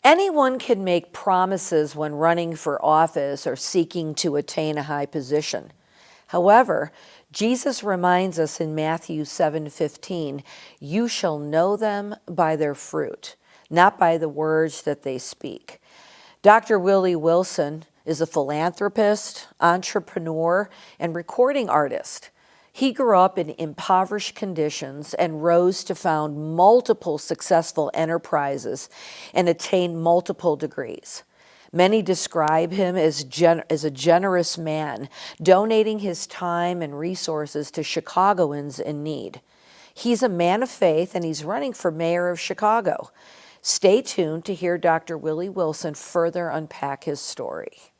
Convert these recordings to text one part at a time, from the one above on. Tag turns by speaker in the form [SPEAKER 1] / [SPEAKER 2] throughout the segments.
[SPEAKER 1] Anyone can make promises when running for office or seeking to attain a high position. However, Jesus reminds us in Matthew 7:15, "You shall know them by their fruit, not by the words that they speak." Dr. Willie Wilson is a philanthropist, entrepreneur, and recording artist. He grew up in impoverished conditions and rose to found multiple successful enterprises and attain multiple degrees. Many describe him as a generous man, donating his time and resources to Chicagoans in need. He's a man of faith, and he's running for mayor of Chicago. Stay tuned to hear Dr. Willie Wilson further unpack his story.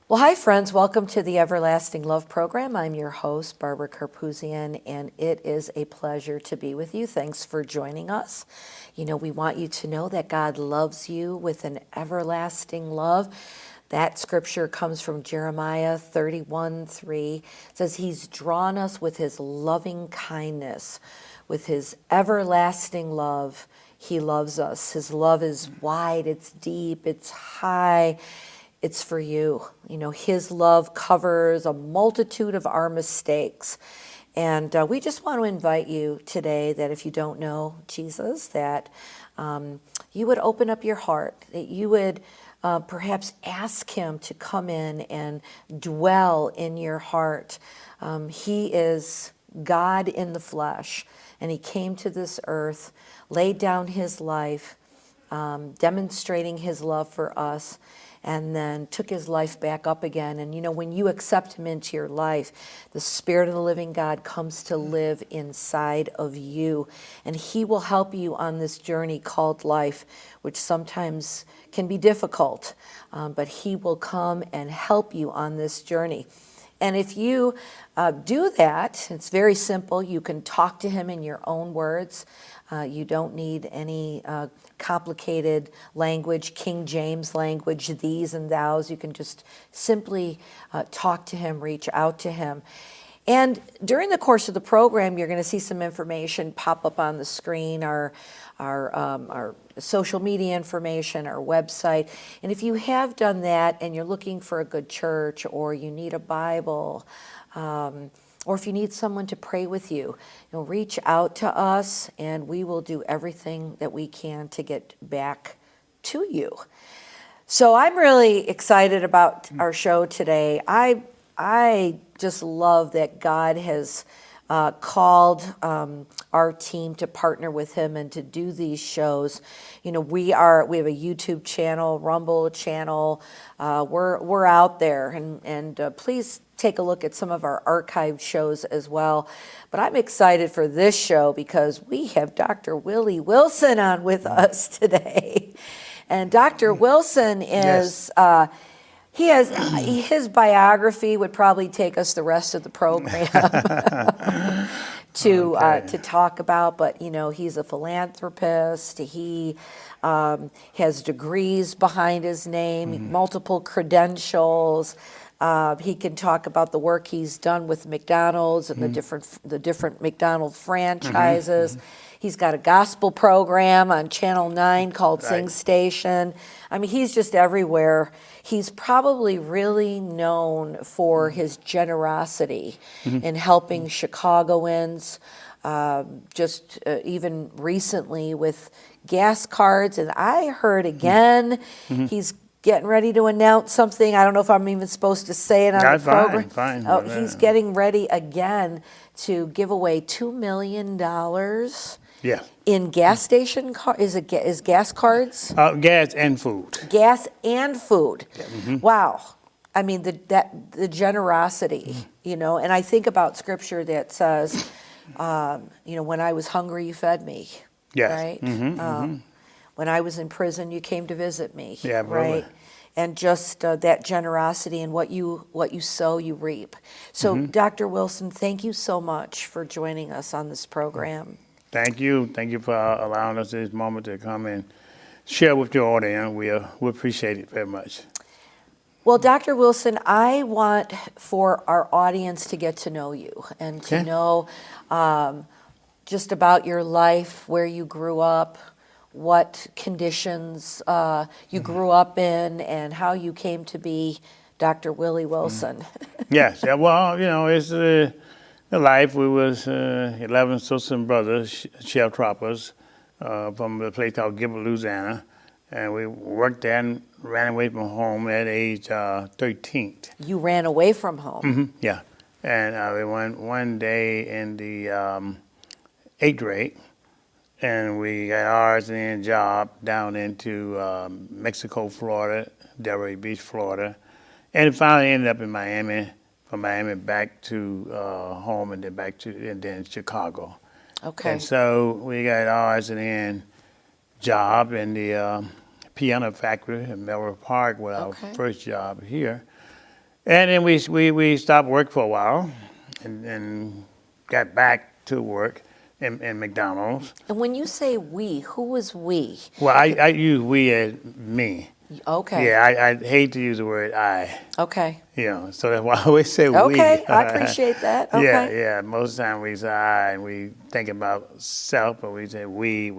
[SPEAKER 1] Well, hi, friends. Welcome to the Everlasting Love Program. I'm your host, Barbara Karpuzian, and it is a pleasure to be with you. Thanks for joining us. You know, we want you to know that God loves you with an everlasting love. That scripture comes from Jeremiah 31:3. It says, He's drawn us with His loving kindness, with His everlasting love. He loves us. His love is wide, it's deep, it's high. It's for you. You know, His love covers a multitude of our mistakes. And we just want to invite you today that if you don't know Jesus, that you would open up your heart, that you would perhaps ask Him to come in and dwell in your heart. He is God in the flesh, and He came to this earth, laid down His life, demonstrating His love for us, and then took His life back up again. And you know, when you accept Him into your life, the Spirit of the living God comes to live inside of you. And He will help you on this journey called life, which sometimes can be difficult. But He will come and help you on this journey. And if you do that, it's very simple. You can talk to Him in your own words. You don't need any complicated language, King James language, these and thous. You can just simply talk to Him, reach out to Him. And during the course of the program, you're going to see some information pop up on the screen, our social media information, our website. And if you have done that and you're looking for a good church, or you need a Bible, or if you need someone to pray with you, reach out to us, and we will do everything that we can to get back to you. So I'm really excited about our show today. I just love that God has called our team to partner with Him and to do these shows. You know, we have a YouTube channel, Rumble channel. We're out there, and please take a look at some of our archived shows as well. But I'm excited for this show because we have Dr. Willie Wilson on with us today. And Dr. Wilson is, his biography would probably take us the rest of the program to talk about. But, you know, he's a philanthropist. He has degrees behind his name, multiple credentials. He can talk about the work he's done with McDonald's and the different McDonald franchises. He's got a gospel program on Channel 9 called Singsation. I mean, he's just everywhere. He's probably really known for his generosity in helping Chicagoans, even recently with gas cards. And I heard again, he's getting ready to announce something. I don't know if I'm even supposed to say it on the program.
[SPEAKER 2] Fine.
[SPEAKER 1] He's getting ready again to give away $2 million in gas station is gas cards?
[SPEAKER 2] Gas and food.
[SPEAKER 1] Gas and food. Yeah. Wow. I mean, the generosity, you know, and I think about scripture that says, you know, when I was hungry, you fed me.
[SPEAKER 2] Yes.
[SPEAKER 1] Right? When I was in prison, you came to visit me.
[SPEAKER 2] Yeah,
[SPEAKER 1] right? and just that generosity, and what you sow, you reap. So, Dr. Wilson, thank you so much for joining us on this program.
[SPEAKER 2] Thank you. Thank you for allowing us this moment to come and share with your audience. We appreciate it very much.
[SPEAKER 1] Well, Dr. Wilson, I want for our audience to get to know you and to know just about your life, where you grew up, what conditions you grew up in, and how you came to be Dr. Willie Wilson.
[SPEAKER 2] Yes. Yeah, well, it's the life. We was 11 sisters and brothers, sharecroppers, from a place called Gilbert, Louisiana. And we worked there and ran away from home at age 13.
[SPEAKER 1] You ran away from home?
[SPEAKER 2] Yeah. And we went one day in the 8th grade, and we got ours and job down into Mexico, Florida, Delray Beach, Florida. And it finally ended up in Miami, from Miami back to home, and then Chicago.
[SPEAKER 1] Okay.
[SPEAKER 2] And so we got ours and then job in the piano factory in Mayoral Park with our first job here. And then we stopped work for a while and got back to work in McDonald's.
[SPEAKER 1] And when you say we, who was we?
[SPEAKER 2] Well, I use we as me.
[SPEAKER 1] Okay.
[SPEAKER 2] Yeah, I hate to use the word I.
[SPEAKER 1] Okay.
[SPEAKER 2] So that's why I always say we.
[SPEAKER 1] Okay, I appreciate that. Okay.
[SPEAKER 2] Yeah. Most of the time we say I, and we think about self, but we say we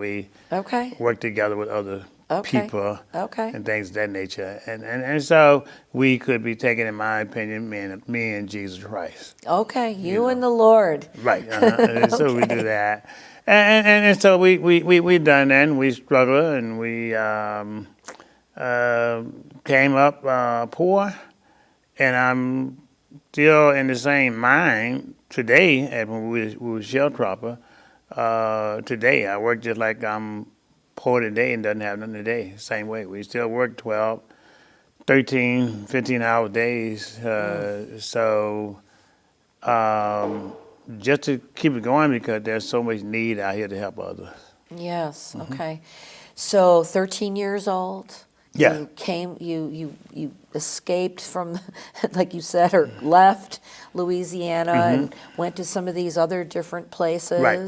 [SPEAKER 2] work together with other people and things of that nature. And so we could be taken, in my opinion, me and Jesus Christ.
[SPEAKER 1] Okay, you and the Lord.
[SPEAKER 2] Right. So we do that. And so we done that, and we struggled, and we came up poor, and I'm still in the same mind today as when we were sharecropper. Today, I work just like I'm poor today and doesn't have nothing today. Same way. We still work 12, 13, 15-hour days. So just to keep it going, because there's so much need out here to help others.
[SPEAKER 1] Yes, okay. So 13 years old?
[SPEAKER 2] Yeah.
[SPEAKER 1] You escaped from, like you said, or left Louisiana and went to some of these other different places.
[SPEAKER 2] Right.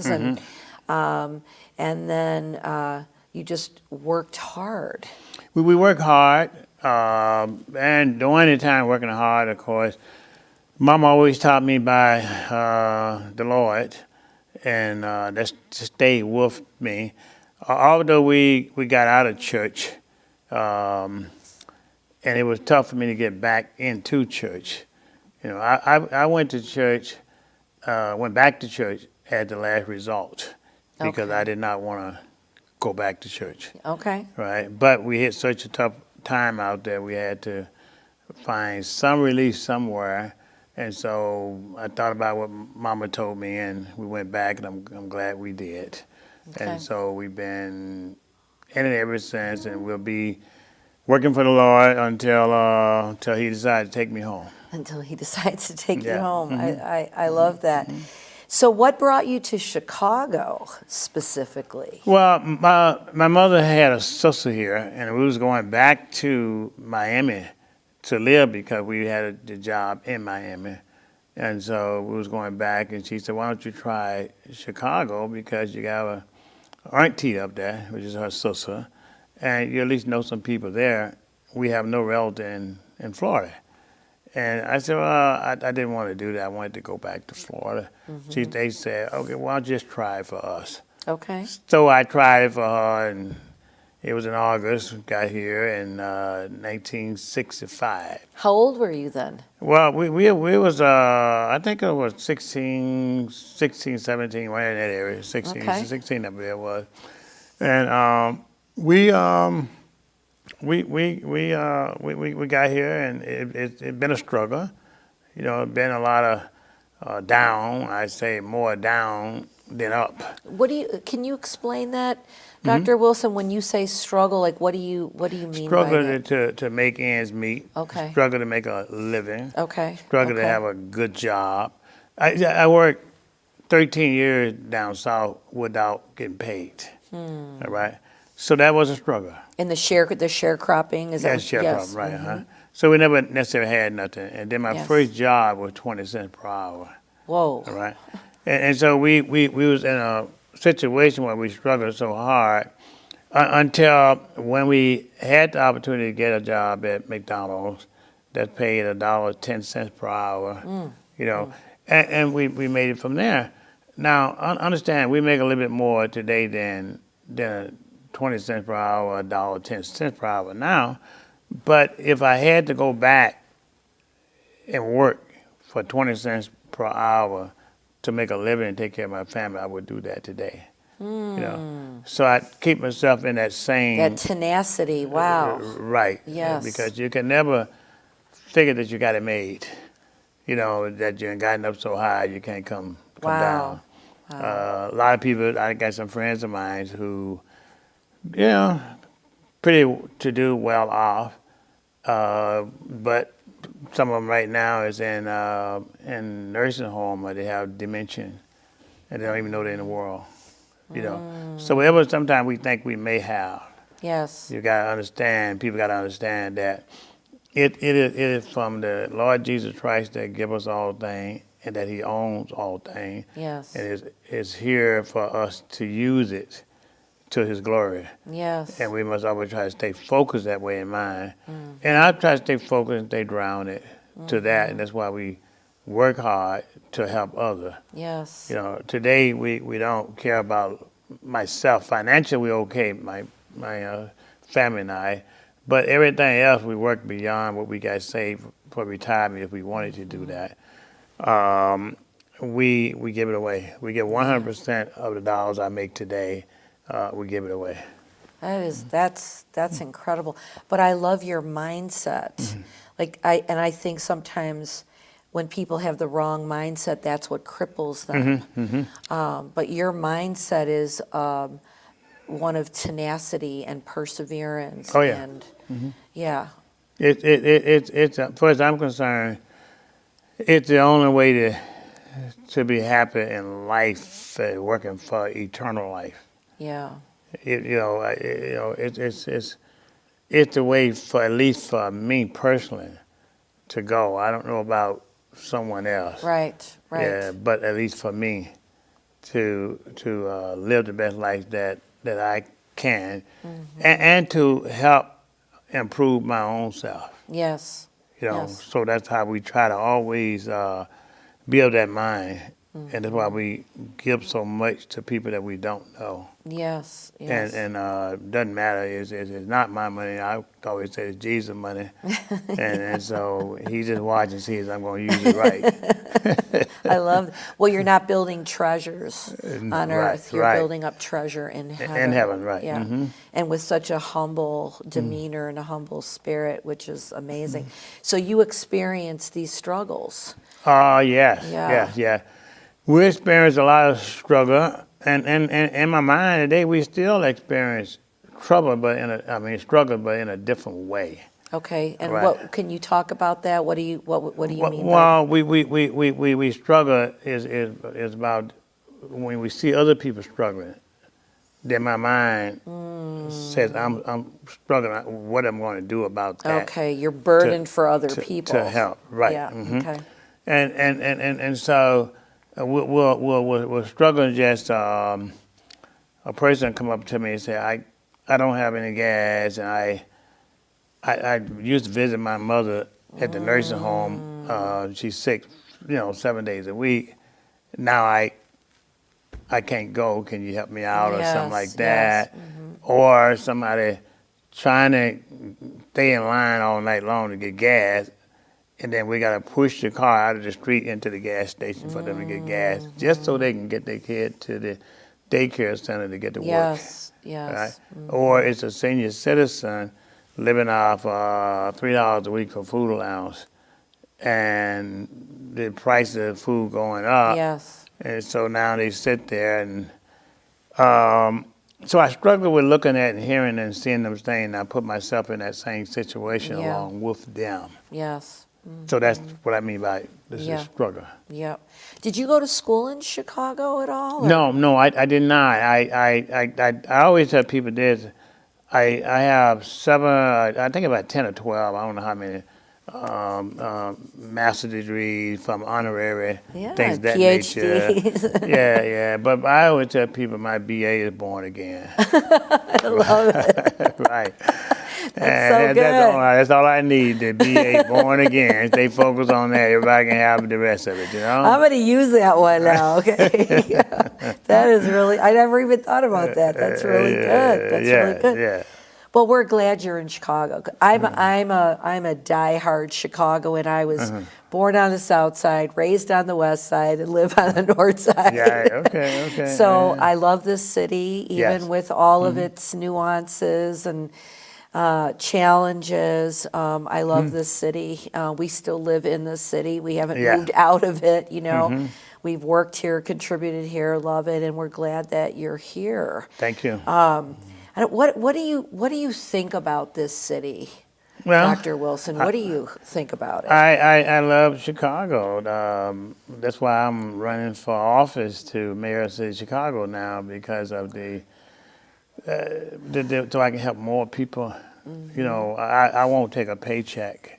[SPEAKER 1] And then you just worked hard.
[SPEAKER 2] We work hard, and during the time working hard, of course, Mom always taught me by the Lord, and that's to stay with me. Although we got out of church, and it was tough for me to get back into church. I went to church, went back to church at the last result, because I did not want to go back to church.
[SPEAKER 1] Okay.
[SPEAKER 2] Right, but we hit such a tough time out there, we had to find some relief somewhere. And so I thought about what Mama told me, and we went back, and I'm glad we did. Okay. And so we've been in it ever since, and we'll be working for the Lord until He decides to take me home.
[SPEAKER 1] Until He decides to take you home. I love that. So what brought you to Chicago specifically?
[SPEAKER 2] Well, my mother had a sister here, and we was going back to Miami to live because we had a job in Miami. And so we was going back, and she said, why don't you try Chicago, because you got a auntie up there, which is her sister, and you at least know some people there. We have no relative in Florida. And I said, well, I didn't want to do that. I wanted to go back to Florida. They said, okay, why don't you just try it for us? Okay. So I tried it for her, and it was in August. Got here in 1965. How
[SPEAKER 1] old were you then?
[SPEAKER 2] Well, we was, I think it was 16, 17, right in that area. 16 up there was. And we got here, and it's been a struggle. It's been a lot of down. I'd say more down than up.
[SPEAKER 1] Can you explain that, Dr. Wilson? When you say struggle, like what do you mean?
[SPEAKER 2] Struggle
[SPEAKER 1] by that?
[SPEAKER 2] to make ends meet.
[SPEAKER 1] Okay.
[SPEAKER 2] Struggle to make a living.
[SPEAKER 1] Okay.
[SPEAKER 2] Struggle to have a good job. I worked 13 years down south without getting paid. All right. So that was a struggle.
[SPEAKER 1] And the sharecropping is
[SPEAKER 2] Yes,
[SPEAKER 1] that?
[SPEAKER 2] sharecropping, right, So we never necessarily had nothing. And then my
[SPEAKER 1] Yes.
[SPEAKER 2] first job was 20 cents per hour.
[SPEAKER 1] Whoa.
[SPEAKER 2] All right. And so we was in a situation where we struggled so hard until when we had the opportunity to get a job at McDonald's that paid $1.10 per hour, you know, and we made it from there. Now, understand, we make a little bit more today than 20 cents per hour, $1.10 per hour now. But if I had to go back and work for 20 cents per hour to make a living and take care of my family, I would do that today. You know, so I keep myself in that same
[SPEAKER 1] That tenacity. Wow.
[SPEAKER 2] right.
[SPEAKER 1] Yes.
[SPEAKER 2] Because you can never figure that you got it made. You know that you ain't gotten up so high you can't come
[SPEAKER 1] Wow.
[SPEAKER 2] down. A lot of people. I got some friends of mine who, you know, pretty to do well off, but some of them right now is in nursing home where they have dementia and they don't even know they're in the world. You know, so whatever sometimes we think we may have,
[SPEAKER 1] Yes.
[SPEAKER 2] you gotta understand. People gotta understand that it is from the Lord Jesus Christ that give us all things and that He owns all things.
[SPEAKER 1] Yes.
[SPEAKER 2] And is here for us to use it to His glory.
[SPEAKER 1] Yes.
[SPEAKER 2] And we must always try to stay focused that way in mind. And I try to stay focused and stay grounded to that, and that's why we work hard to help others.
[SPEAKER 1] Yes.
[SPEAKER 2] You know, today we don't care about myself. Financially, we're okay, my family and I. But everything else, we work beyond what we got saved for retirement if we wanted to do that. We give it away. We get 100% of the dollars I make today, we give it away.
[SPEAKER 1] That's incredible. But I love your mindset. I think sometimes when people have the wrong mindset, that's what cripples them. But your mindset is one of tenacity and perseverance.
[SPEAKER 2] Oh, yeah.
[SPEAKER 1] And yeah.
[SPEAKER 2] It's as far as I'm concerned, it's the only way to be happy in life, working for eternal life.
[SPEAKER 1] Yeah.
[SPEAKER 2] It's the way for, at least for me personally, to go. I don't know about someone else.
[SPEAKER 1] Right.
[SPEAKER 2] Yeah, but at least for me, to live the best life that I can, and to help improve my own self.
[SPEAKER 1] Yes.
[SPEAKER 2] You know,
[SPEAKER 1] Yes.
[SPEAKER 2] so that's how we try to always build that mind, and that's why we give so much to people that we don't know.
[SPEAKER 1] Yes. Yes.
[SPEAKER 2] And doesn't matter. It's not my money. I always say it's Jesus' money, and so He's just watching, sees I'm going to use it right.
[SPEAKER 1] I love that. Well, you're not building treasures on earth. You're
[SPEAKER 2] right.
[SPEAKER 1] building up treasure in heaven.
[SPEAKER 2] In heaven, right.
[SPEAKER 1] Yeah. And with such a humble demeanor and a humble spirit, which is amazing. So you experience these struggles.
[SPEAKER 2] Yes.
[SPEAKER 1] Yeah.
[SPEAKER 2] Yeah. We experience a lot of struggle, and in my mind today, we still experience struggle, but in a different way.
[SPEAKER 1] Okay. And
[SPEAKER 2] Right.
[SPEAKER 1] what can you talk about that? What do you mean by
[SPEAKER 2] Well, we struggle is about when we see other people struggling, then my mind says I'm struggling. What am I going to do about that?
[SPEAKER 1] Okay, you're burdened for other people
[SPEAKER 2] to help, right?
[SPEAKER 1] Yeah. Okay.
[SPEAKER 2] And so we'll struggle. Just a person come up to me and say, I don't have any gas, and I used to visit my mother at the nursing home. She's sick, 7 days a week. Now I can't go. Can you help me out, or something like that? Or somebody trying to stay in line all night long to get gas, and then we got to push the car out of the street into the gas station for them to get gas, just so they can get their kid to the daycare center to get to work.
[SPEAKER 1] Yes.
[SPEAKER 2] Right? Or it's a senior citizen living off $3 a week for food allowance, and the price of food going up.
[SPEAKER 1] Yes.
[SPEAKER 2] And so now they sit there, and so I struggle with looking at and hearing and seeing them saying, I put myself in that same situation along with them.
[SPEAKER 1] Yes.
[SPEAKER 2] So that's what I mean by this is struggle.
[SPEAKER 1] Yep. Did you go to school in Chicago at all?
[SPEAKER 2] No, I did not. I always tell people this. I have seven, I think about 10 or 12, I don't know how many, master degrees from honorary,
[SPEAKER 1] Yeah,
[SPEAKER 2] things of that nature.
[SPEAKER 1] PhDs.
[SPEAKER 2] Yeah, but I always tell people my BA is born again.
[SPEAKER 1] I love it.
[SPEAKER 2] Right.
[SPEAKER 1] That's so good.
[SPEAKER 2] That's all I need, to be a born again. Stay focused on that. Everybody can have the rest of it, you know?
[SPEAKER 1] I'm going to use that one now, okay? Yeah. That is really, I never even thought about that. That's really good. That's really good.
[SPEAKER 2] Yeah.
[SPEAKER 1] Well, we're glad you're in Chicago. I'm a diehard Chicagoan. I was born on the south side, raised on the west side, and live on the north side.
[SPEAKER 2] Yeah, okay.
[SPEAKER 1] So I love this city, even
[SPEAKER 2] Yes.
[SPEAKER 1] with all of its nuances and challenges. I love this city. We still live in this city. We haven't moved out of it, you know. We've worked here, contributed here, love it, and we're glad that you're here.
[SPEAKER 2] Thank you.
[SPEAKER 1] What do you think about this city,
[SPEAKER 2] Well,
[SPEAKER 1] Dr. Wilson? What do you think about it?
[SPEAKER 2] I love Chicago. That's why I'm running for office to mayor of the city of Chicago now, because of so I can help more people. You know, I won't take a paycheck,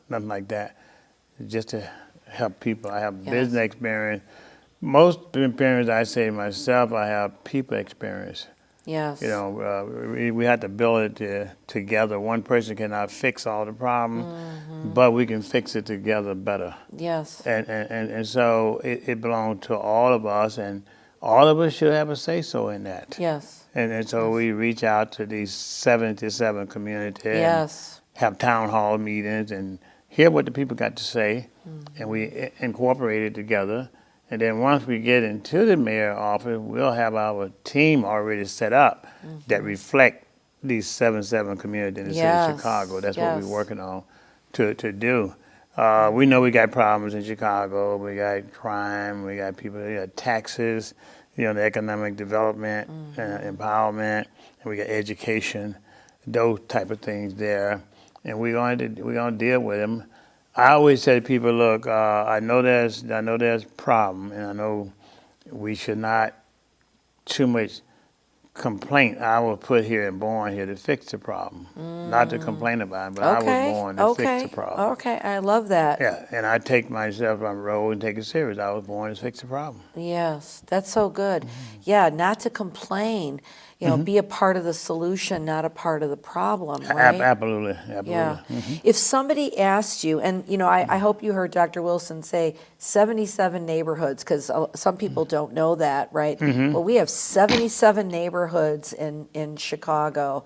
[SPEAKER 2] nothing like that, just to help people. I have business experience. Most experience, I say myself, I have people experience.
[SPEAKER 1] Yes.
[SPEAKER 2] You know, we have to build it together. One person cannot fix all the problems, but we can fix it together better.
[SPEAKER 1] Yes.
[SPEAKER 2] And so it belongs to all of us, and all of us should have a say-so in that.
[SPEAKER 1] Yes.
[SPEAKER 2] And so we reach out to these 77 communities,
[SPEAKER 1] Yes.
[SPEAKER 2] have town hall meetings, and hear what the people got to say, and we incorporate it together. And then once we get into the mayor's office, we'll have our team already set up that reflect these 77 communities in the city of Chicago. That's what we're working on to do. We know we got problems in Chicago. We got crime. We got people. We got taxes. You know, the economic development, empowerment, and we got education. Those type of things there, and we're going to deal with them. I always say to people, look, I know there's a problem, and I know we should not too much complaint. I was put here and born here to fix the problem, not to complain about it, but I was born to fix the problem.
[SPEAKER 1] Okay, I love that.
[SPEAKER 2] Yeah, and I take myself on the road and take it serious. I was born to fix the problem.
[SPEAKER 1] Yes, that's so good. Yeah, not to complain. You know, be a part of the solution, not a part of the problem, right?
[SPEAKER 2] Absolutely.
[SPEAKER 1] Yeah. If somebody asked you, and you know, I hope you heard Dr. Wilson say 77 neighborhoods, because some people don't know that, right? Well, we have 77 neighborhoods in Chicago.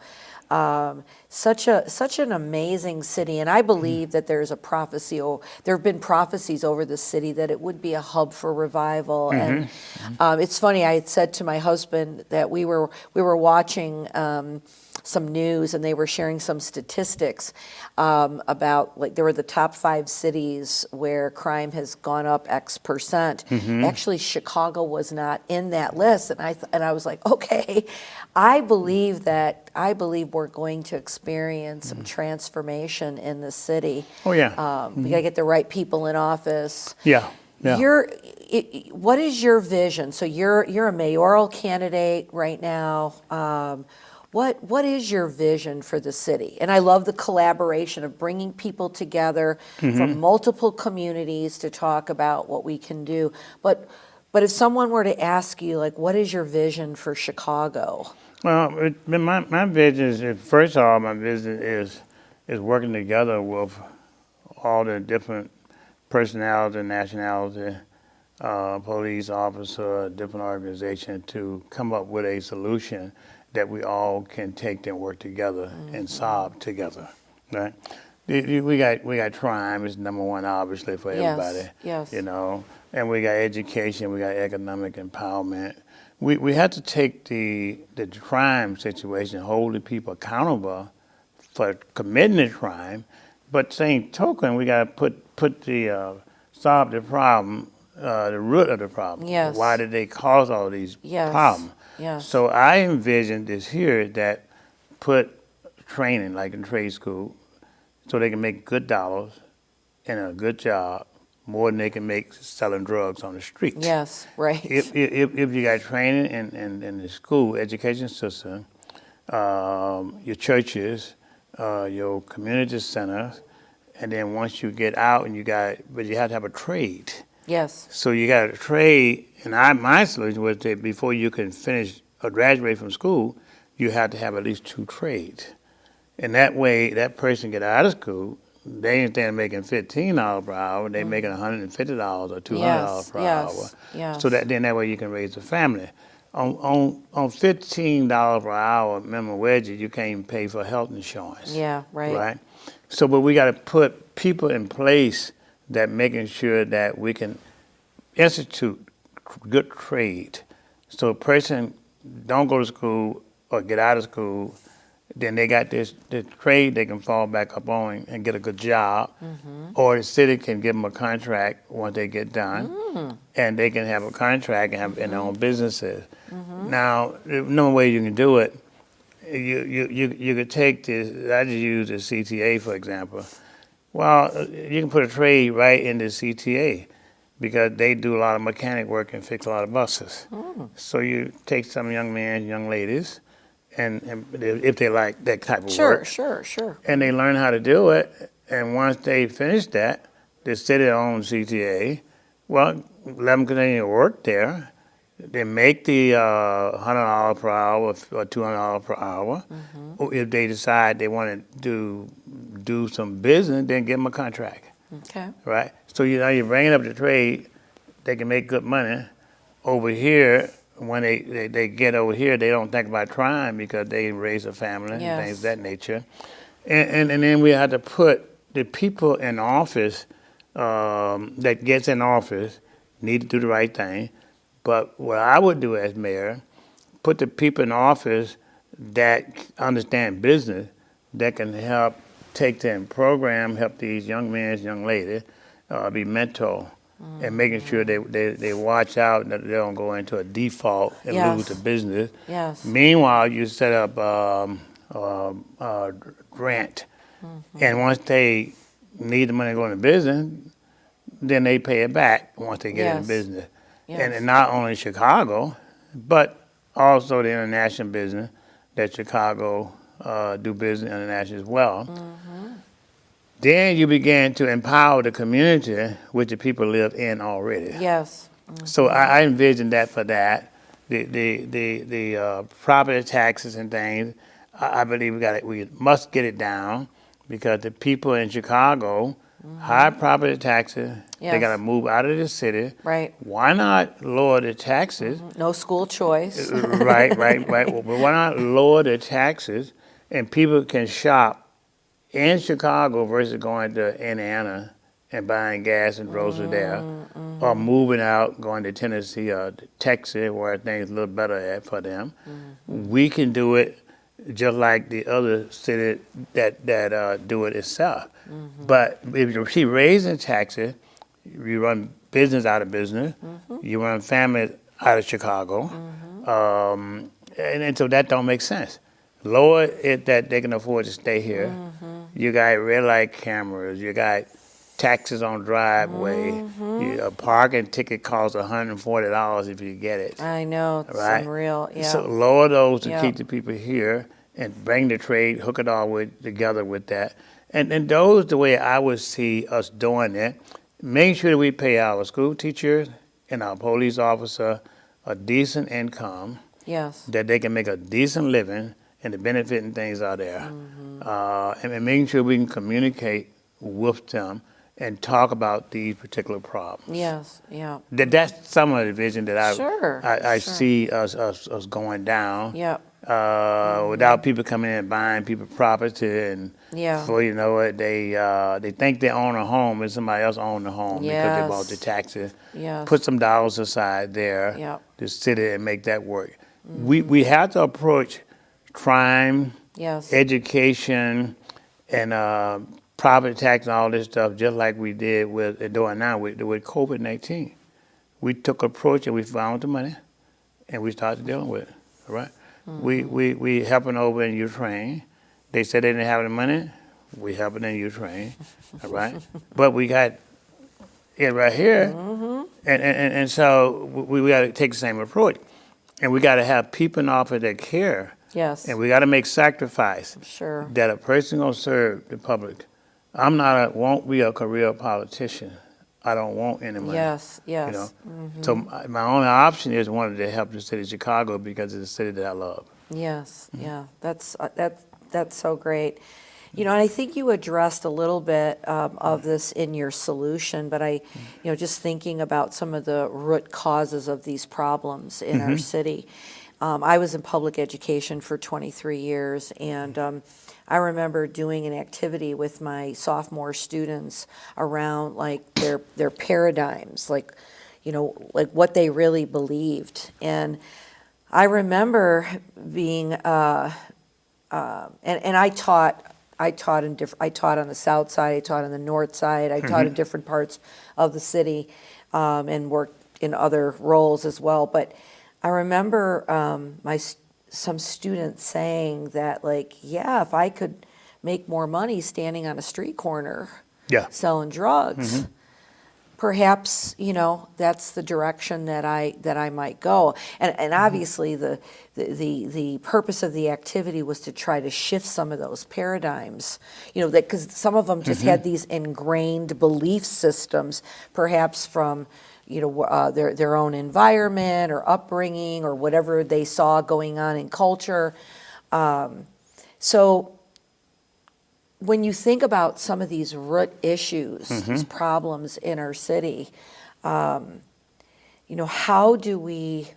[SPEAKER 1] Such an amazing city, and I believe that there's a prophecy. There have been prophecies over the city that it would be a hub for revival. And it's funny. I had said to my husband that we were watching some news, and they were sharing some statistics about, like, there were the top 5 cities where crime has gone up X percent. Actually, Chicago was not in that list, and I was like, okay, I believe we're going to experience some transformation in the city.
[SPEAKER 2] Oh yeah.
[SPEAKER 1] We got to get the right people in office.
[SPEAKER 2] Yeah.
[SPEAKER 1] What is your vision? So you're a mayoral candidate right now. What is your vision for the city? And I love the collaboration of bringing people together from multiple communities to talk about what we can do. But if someone were to ask you, like, what is your vision for Chicago?
[SPEAKER 2] Well, my vision is, first of all, my vision is working together with all the different personality, nationality, police officer, different organizations to come up with a solution that we all can take and work together and solve together, right? We got crime is number one, obviously, for everybody.
[SPEAKER 1] Yes.
[SPEAKER 2] You know, and we got education, we got economic empowerment. We have to take the crime situation, hold the people accountable for committing the crime, but same token, we got to put the solve the problem, the root of the problem.
[SPEAKER 1] Yes.
[SPEAKER 2] Why did they cause all these problems?
[SPEAKER 1] Yes.
[SPEAKER 2] So I envision this here that put training, like in trade school, so they can make good dollars and a good job, more than they can make selling drugs on the street.
[SPEAKER 1] Yes, right.
[SPEAKER 2] If you got training in the school education system, your churches, your community centers, and then once you get out but you have to have a trade.
[SPEAKER 1] Yes.
[SPEAKER 2] So you got to trade, and my solution was that before you can finish or graduate from school, you have to have at least 2 trades. And that way, that person get out of school, they instead of making $15 per hour, they making $150 or $200 per hour.
[SPEAKER 1] Yes.
[SPEAKER 2] So that way you can raise a family. On $15 per hour minimum wage, you can't even pay for health insurance.
[SPEAKER 1] Yeah, right.
[SPEAKER 2] Right. So, but we got to put people in place that making sure that we can institute good trade. So a person don't go to school or get out of school, then they got this trade they can fall back up on and get a good job, or the city can give them a contract once they get done, and they can have a contract and have their own businesses. Now, there's no way you can do it. You could take this. I just use the CTA for example. Well, you can put a trade right in the CTA because they do a lot of mechanic work and fix a lot of buses. So you take some young men, young ladies, and if they like that type of work.
[SPEAKER 1] Sure.
[SPEAKER 2] And they learn how to do it, and once they finish that, the city owns CTA. Well, let them continue to work there. They make the $100 per hour or $200 per hour. Or if they decide they want to do some business, then give them a contract.
[SPEAKER 1] Okay.
[SPEAKER 2] Right? So you're bringing up the trade, they can make good money. Over here, when they get over here, they don't think about trying because they raise a family and things of that nature. And then we have to put the people in office that gets in office need to do the right thing. But what I would do as mayor, put the people in office that understand business, that can help take them program, help these young men, young ladies, be mentor, and making sure they watch out and that they don't go into a default and lose the business.
[SPEAKER 1] Yes.
[SPEAKER 2] Meanwhile, you set up grant, and once they need the money to go into business, then they pay it back once they get into business.
[SPEAKER 1] Yes.
[SPEAKER 2] And not only Chicago, but also the international business that Chicago do business international as well. Then you begin to empower the community which the people live in already.
[SPEAKER 1] Yes.
[SPEAKER 2] So I envision that for that. The property taxes and things, I believe we must get it down because the people in Chicago, high property taxes, they got to move out of the city.
[SPEAKER 1] Right.
[SPEAKER 2] Why not lower the taxes?
[SPEAKER 1] No school choice.
[SPEAKER 2] Right. Well, why not lower the taxes and people can shop in Chicago versus going to Indiana and buying gas and groceries there, or moving out, going to Tennessee or Texas where things a little better at for them. We can do it just like the other city that do it itself. But if you keep raising taxes, you run business out of business, you run families out of Chicago, and so that don't make sense. Lower it that they can afford to stay here. You got red light cameras, you got taxes on driveway, a parking ticket costs $140 if you get it.
[SPEAKER 1] I know, it's unreal. Yeah.
[SPEAKER 2] So lower those to keep the people here and bring the trade, hook it all together with that. And those the way I would see us doing it. Make sure that we pay our school teachers and our police officer a decent income.
[SPEAKER 1] Yes.
[SPEAKER 2] That they can make a decent living and the benefit and things are there. And making sure we can communicate with them and talk about these particular problems.
[SPEAKER 1] Yes, yeah.
[SPEAKER 2] That's some of the vision that I
[SPEAKER 1] Sure.
[SPEAKER 2] see us going down.
[SPEAKER 1] Yep.
[SPEAKER 2] Without people coming in and buying people property and before you know it, they think they own a home and somebody else own the home because they bought the taxes.
[SPEAKER 1] Yes.
[SPEAKER 2] Put some dollars aside there to sit and make that work. We have to approach crime, education, and property tax and all this stuff just like we did with doing now with COVID-19. We took an approach and we found the money and we started dealing with it. All right. We helping over in Ukraine. They said they didn't have the money. We helping in Ukraine. All right. But we got it right here. And so we got to take the same approach. And we got to have people in office that care
[SPEAKER 1] Yes.
[SPEAKER 2] And we got to make sacrifice
[SPEAKER 1] Sure.
[SPEAKER 2] that a person gonna serve the public. Won't be a career politician. I don't want any money.
[SPEAKER 1] Yes. Yes.
[SPEAKER 2] You know, so my only option is wanted to help the city of Chicago because it's a city that I love.
[SPEAKER 1] Yes. Yeah. That's so great. You know, and I think you addressed a little bit of this in your solution, but just thinking about some of the root causes of these problems in our city. I was in public education for 23 years, and I remember doing an activity with my sophomore students around like their paradigms, like what they really believed. And I remember being, and I taught on the south side, I taught on the north side, I taught in different parts of the city, and worked in other roles as well. But I remember some students saying that, like, yeah, if I could make more money standing on a street corner selling drugs, perhaps that's the direction that I might go. And obviously the purpose of the activity was to try to shift some of those paradigms, that because some of them just had these ingrained belief systems, perhaps from their own environment or upbringing or whatever they saw going on in culture. So when you think about some of these root issues, these problems in our city, how do we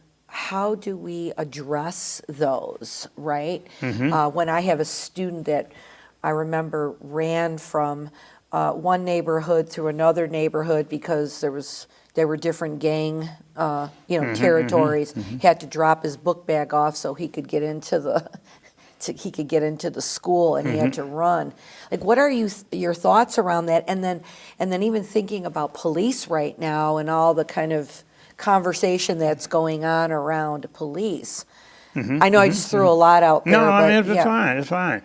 [SPEAKER 1] address those, right? When I have a student that I remember ran from one neighborhood to another neighborhood because there were different gang, territories. Had to drop his book bag off so he could get into the school, and he had to run. Like, what are your thoughts around that? And then even thinking about police right now and all the kind of conversation that's going on around police. I know I just threw a lot out there.
[SPEAKER 2] No,
[SPEAKER 1] but
[SPEAKER 2] I mean, it's fine.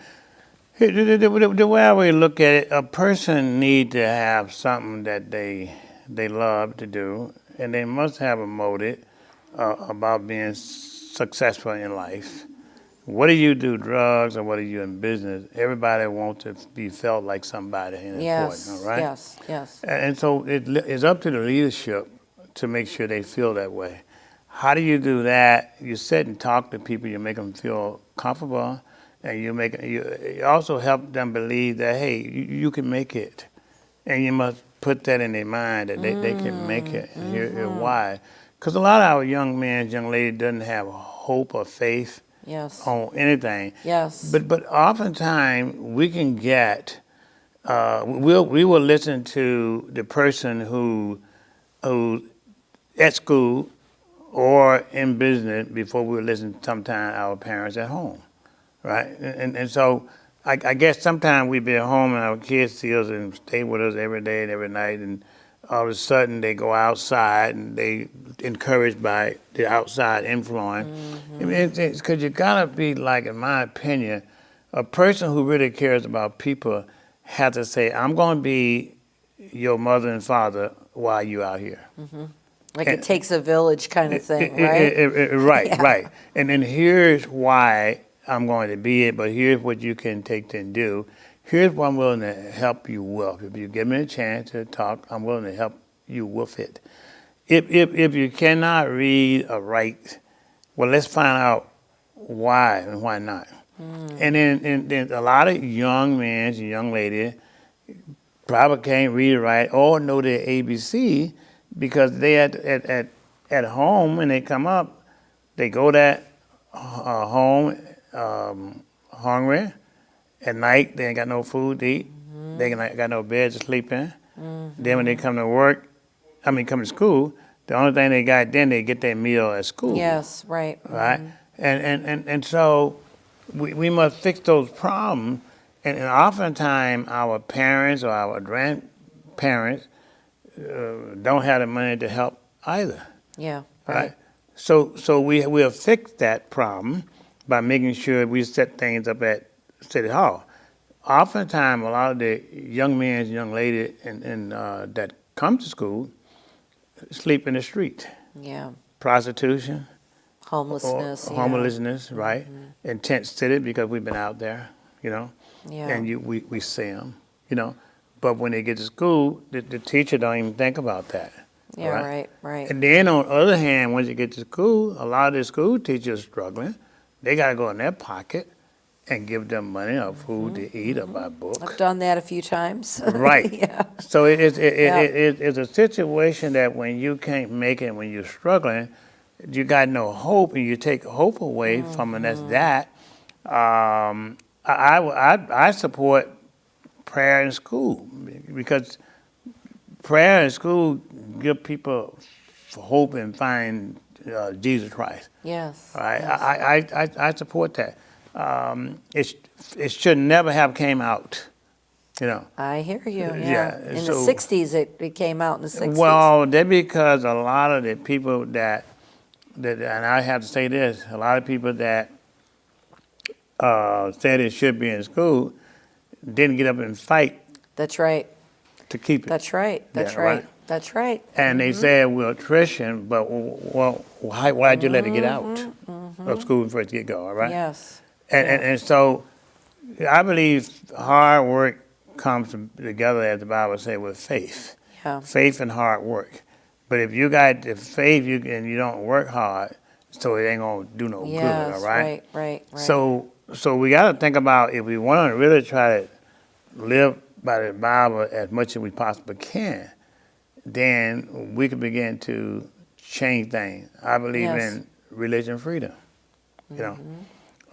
[SPEAKER 2] The way I would look at it, a person need to have something that they love to do, and they must have a motive about being successful in life. Whether you do drugs or whether you're in business, everybody wants to be felt like somebody and important, all right?
[SPEAKER 1] Yes.
[SPEAKER 2] And so it's up to the leadership to make sure they feel that way. How do you do that? You sit and talk to people, you make them feel comfortable, and you also help them believe that, hey, you can make it. And you must put that in their mind that they can make it, and here's why. Because a lot of our young men, young ladies doesn't have hope or faith on anything.
[SPEAKER 1] Yes.
[SPEAKER 2] But oftentimes we can get, we will listen to the person who at school or in business before we listen to sometimes our parents at home, right? And so I guess sometimes we be at home and our kids see us and stay with us every day and every night, and all of a sudden they go outside and they encouraged by the outside influence. I mean, it's because you gotta be, like, in my opinion, a person who really cares about people has to say, I'm gonna be your mother and father while you out here.
[SPEAKER 1] Like, it takes a village kind of thing, right?
[SPEAKER 2] Right. And then here's why I'm going to be it, but here's what you can take and do. Here's what I'm willing to help you with. If you give me a chance to talk, I'm willing to help you with it. If you cannot read or write, well, let's find out why and why not. And then a lot of young men and young ladies probably can't read or write or know their ABC because they at home when they come up, they go that home hungry. At night, they ain't got no food to eat. They ain't got no bed to sleep in. Then when they come to school, the only thing they got then, they get their meal at school.
[SPEAKER 1] Yes, right.
[SPEAKER 2] Right? And so we must fix those problems. And oftentimes our parents or our grandparents don't have the money to help either.
[SPEAKER 1] Yeah,
[SPEAKER 2] right? So we'll fix that problem by making sure we set things up at City Hall. Oftentimes, a lot of the young men and young ladies that come to school sleep in the street.
[SPEAKER 1] Yeah.
[SPEAKER 2] Prostitution,
[SPEAKER 1] Homelessness,
[SPEAKER 2] or
[SPEAKER 1] yeah.
[SPEAKER 2] homelessness, right? In tent city because we've been out there, you know,
[SPEAKER 1] Yeah.
[SPEAKER 2] and we see them, you know. But when they get to school, the teacher don't even think about that.
[SPEAKER 1] Yeah, right.
[SPEAKER 2] And then on the other hand, once you get to school, a lot of the school teachers struggling. They got to go in their pocket and give them money or food to eat or buy books.
[SPEAKER 1] I've done that a few times.
[SPEAKER 2] Right.
[SPEAKER 1] Yeah.
[SPEAKER 2] So it's a situation that when you can't make it, when you're struggling, you got no hope, and you take hope away from it. That's that. I support prayer in school because prayer in school give people hope and find Jesus Christ.
[SPEAKER 1] Yes.
[SPEAKER 2] Right.
[SPEAKER 1] Yes.
[SPEAKER 2] I support that. It should never have came out. You know.
[SPEAKER 1] I hear you. Yeah.
[SPEAKER 2] Yeah,
[SPEAKER 1] In
[SPEAKER 2] so-
[SPEAKER 1] the 60s, it came out in the 60s.
[SPEAKER 2] Well, that's because a lot of the people that, and I have to say this, a lot of people that said it should be in school didn't get up and fight
[SPEAKER 1] That's right.
[SPEAKER 2] to keep it.
[SPEAKER 1] That's right. That's
[SPEAKER 2] Yeah,
[SPEAKER 1] right.
[SPEAKER 2] right.
[SPEAKER 1] That's right.
[SPEAKER 2] And they said, well, attrition, but well, why'd you let it get out of school and first get going, right?
[SPEAKER 1] Yes.
[SPEAKER 2] And so I believe hard work comes together, as the Bible says, with faith.
[SPEAKER 1] Yeah.
[SPEAKER 2] Faith and hard work. But if you got the faith and you don't work hard, so it ain't going to do no
[SPEAKER 1] Yes.
[SPEAKER 2] good, all right?
[SPEAKER 1] Right.
[SPEAKER 2] So we got to think about if we want to really try to live by the Bible as much as we possibly can, then we can begin to change things. I believe
[SPEAKER 1] Yes.
[SPEAKER 2] in religion freedom. You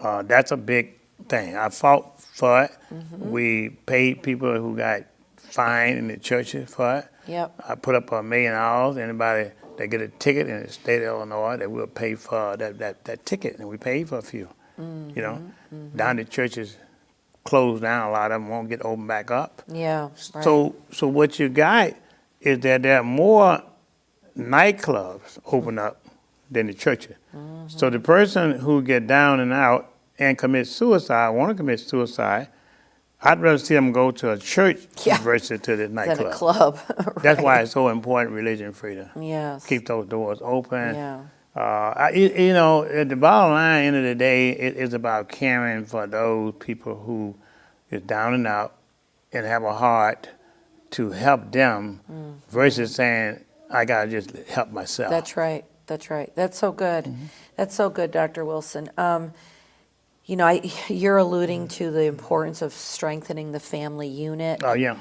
[SPEAKER 2] know, that's a big thing. I fought for it. We paid people who got fined in the churches for it.
[SPEAKER 1] Yep.
[SPEAKER 2] I put up $1 million. Anybody that get a ticket in the state of Illinois, that will pay for that ticket, and we paid for a few. You know, down the churches closed down. A lot of them won't get opened back up.
[SPEAKER 1] Yeah. Right.
[SPEAKER 2] So what you got is that there are more nightclubs open up than the churches. So the person who get down and out and commit suicide, want to commit suicide, I'd rather see them go to a church
[SPEAKER 1] Yeah.
[SPEAKER 2] versus to the
[SPEAKER 1] It's
[SPEAKER 2] nightclub.
[SPEAKER 1] at a club.
[SPEAKER 2] That's
[SPEAKER 1] Right.
[SPEAKER 2] why it's so important, religion freedom.
[SPEAKER 1] Yes.
[SPEAKER 2] Keep those doors open.
[SPEAKER 1] Yeah.
[SPEAKER 2] You know, at the bottom line, end of the day, it is about caring for those people who is down and out and have a heart to help them versus saying, I got to just help myself.
[SPEAKER 1] That's right. That's right. That's so good. That's so good, Dr. Wilson. You know, you're alluding to the importance of strengthening the family unit,
[SPEAKER 2] Oh, yeah.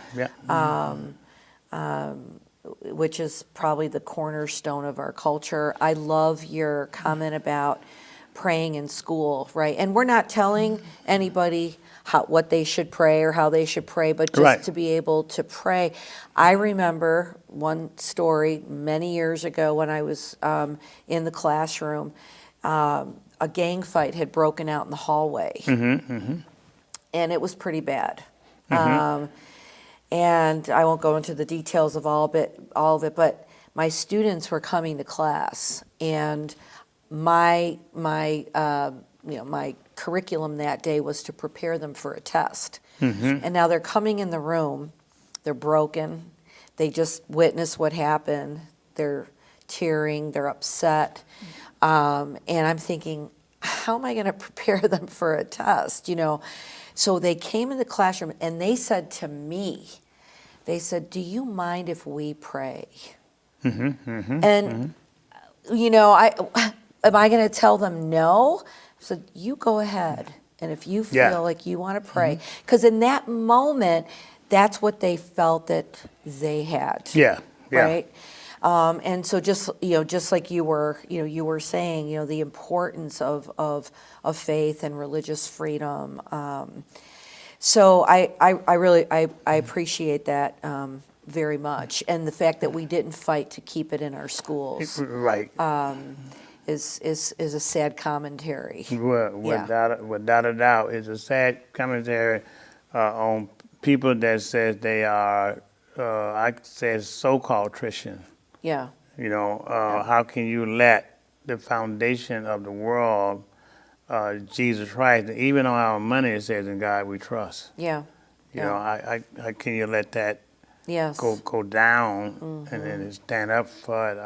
[SPEAKER 1] which is probably the cornerstone of our culture. I love your comment about praying in school, right? And we're not telling anybody what they should pray or how they should pray, but just
[SPEAKER 2] Right.
[SPEAKER 1] to be able to pray. I remember one story many years ago when I was in the classroom. A gang fight had broken out in the hallway, and it was pretty bad. And I won't go into the details of all of it, but my students were coming to class, and my curriculum that day was to prepare them for a test. And now they're coming in the room, they're broken, they just witnessed what happened, they're tearing, they're upset. And I'm thinking, how am I going to prepare them for a test? You know, so they came in the classroom and they said to me, they said, "Do you mind if we pray?" And you know, am I going to tell them no? I said, "You go ahead, and if you feel like you want to pray," because in that moment, that's what they felt that they had.
[SPEAKER 2] Yeah.
[SPEAKER 1] Right. And so just like you were saying, the importance of faith and religious freedom. So I really appreciate that very much, and the fact that we didn't fight to keep it in our schools
[SPEAKER 2] Right.
[SPEAKER 1] is a sad commentary.
[SPEAKER 2] Without a doubt, it's a sad commentary on people that says they are, I said, so-called Christian.
[SPEAKER 1] Yeah.
[SPEAKER 2] You know, how can you let the foundation of the world, Jesus Christ, even on our money, it says, "In God we trust."
[SPEAKER 1] Yeah.
[SPEAKER 2] You know, how can you let that
[SPEAKER 1] Yes.
[SPEAKER 2] go down and then stand up for it.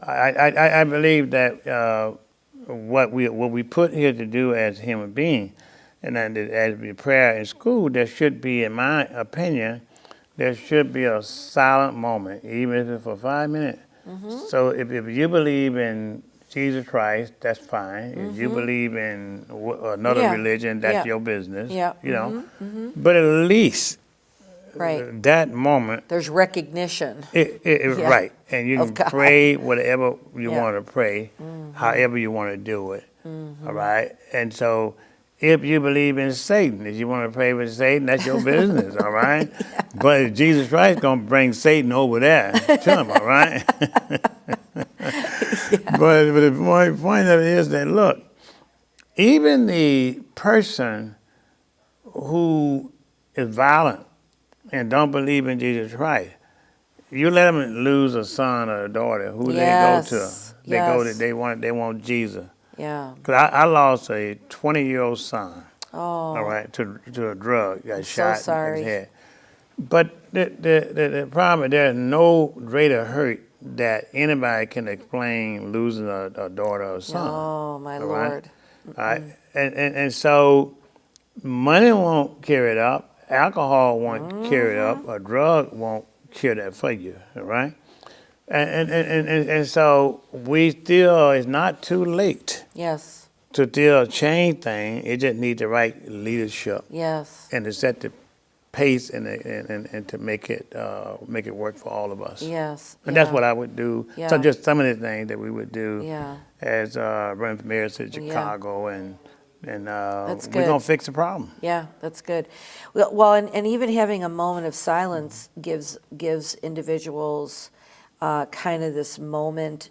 [SPEAKER 2] I believe that what we put here to do as human beings, and then as we prayer in school, there should be, in my opinion, there should be a silent moment, even if it's for 5 minutes. So if you believe in Jesus Christ, that's fine. If you believe in another religion, that's your business.
[SPEAKER 1] Yeah.
[SPEAKER 2] You know, but at least
[SPEAKER 1] Right.
[SPEAKER 2] that moment,
[SPEAKER 1] There's recognition.
[SPEAKER 2] right, and you
[SPEAKER 1] Of
[SPEAKER 2] can
[SPEAKER 1] God.
[SPEAKER 2] pray whatever you
[SPEAKER 1] Yeah.
[SPEAKER 2] want to pray, however you want to do it. All right, and so if you believe in Satan, if you want to pray with Satan, that's your business. All right, but if Jesus Christ gonna bring Satan over there to him. All right. But the point of it is that, look, even the person who is violent and don't believe in Jesus Christ, you let them lose a son or a daughter. Who they go to? They go to. They want Jesus.
[SPEAKER 1] Yeah.
[SPEAKER 2] Cause I lost a 20-year-old son.
[SPEAKER 1] Oh.
[SPEAKER 2] All right, to a drug. Got
[SPEAKER 1] I'm
[SPEAKER 2] shot
[SPEAKER 1] so sorry.
[SPEAKER 2] in his head. But the problem is there's no greater hurt that anybody can explain losing a daughter or son.
[SPEAKER 1] Oh, my
[SPEAKER 2] all right?
[SPEAKER 1] Lord.
[SPEAKER 2] All right? And so money won't cure it up. Alcohol won't cure it up. A drug won't cure that for you. All right? And so we still, it's not too late
[SPEAKER 1] Yes.
[SPEAKER 2] to still change things. It just needs the right leadership
[SPEAKER 1] Yes.
[SPEAKER 2] and to set the pace and to make it work for all of us.
[SPEAKER 1] Yes.
[SPEAKER 2] And that's what I would do.
[SPEAKER 1] Yeah.
[SPEAKER 2] So just some of the things that we would do
[SPEAKER 1] Yeah.
[SPEAKER 2] as running for mayor to Chicago, and
[SPEAKER 1] That's
[SPEAKER 2] we're
[SPEAKER 1] good.
[SPEAKER 2] gonna fix the problem.
[SPEAKER 1] Yeah, that's good. Well, and even having a moment of silence gives individuals kind of this moment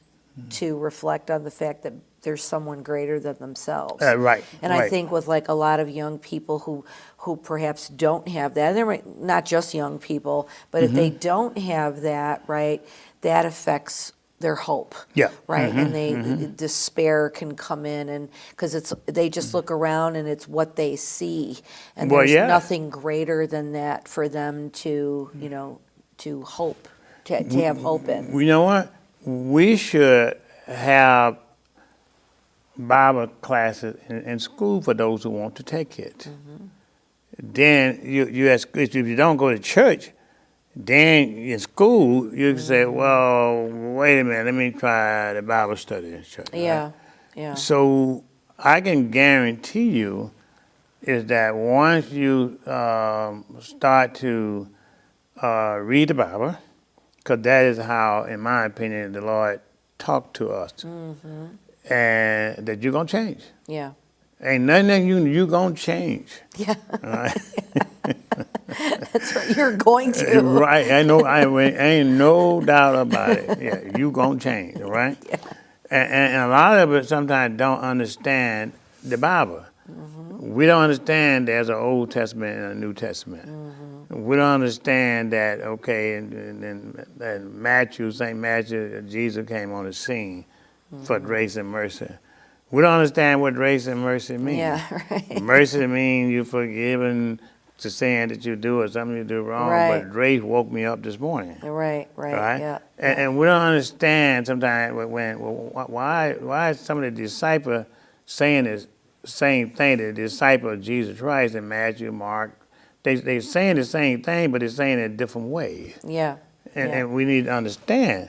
[SPEAKER 1] to reflect on the fact that there's someone greater than themselves.
[SPEAKER 2] Right.
[SPEAKER 1] And I think with like a lot of young people who perhaps don't have that, and there might not just young people, but if they don't have that, right, that affects their hope.
[SPEAKER 2] Yeah.
[SPEAKER 1] Right. And despair can come in, and because they just look around and it's what they see, and
[SPEAKER 2] Well,
[SPEAKER 1] there's
[SPEAKER 2] yeah.
[SPEAKER 1] nothing greater than that for them to, to hope, to have hope in.
[SPEAKER 2] You know what? We should have Bible classes in school for those who want to take it. Then if you don't go to church, then in school you can say, well, wait a minute, let me try the Bible study in church.
[SPEAKER 1] Yeah.
[SPEAKER 2] Right?
[SPEAKER 1] Yeah.
[SPEAKER 2] So I can guarantee you is that once you start to read the Bible, because that is how, in my opinion, the Lord talked to us, and that you're gonna change.
[SPEAKER 1] Yeah.
[SPEAKER 2] Ain't nothing that you gonna change.
[SPEAKER 1] Yeah.
[SPEAKER 2] All right?
[SPEAKER 1] That's right. You're going to.
[SPEAKER 2] Right. I know. I ain't no doubt about it. Yeah, you gonna change. All right.
[SPEAKER 1] Yeah.
[SPEAKER 2] And a lot of us sometimes don't understand the Bible. We don't understand there's an Old Testament and a New Testament. We don't understand that, okay, and Matthew, St. Matthew, Jesus came on the scene for grace and mercy. We don't understand what grace and mercy mean.
[SPEAKER 1] Yeah, right.
[SPEAKER 2] Mercy means you're forgiven to sin that you do or something you do wrong,
[SPEAKER 1] Right.
[SPEAKER 2] but grace woke me up this morning.
[SPEAKER 1] Right.
[SPEAKER 2] Right?
[SPEAKER 1] Yeah.
[SPEAKER 2] And we don't understand sometimes why is some of the disciples saying the same thing, the disciple of Jesus Christ in Matthew, Mark, they're saying the same thing, but they're saying it in different ways.
[SPEAKER 1] Yeah.
[SPEAKER 2] And we need to understand.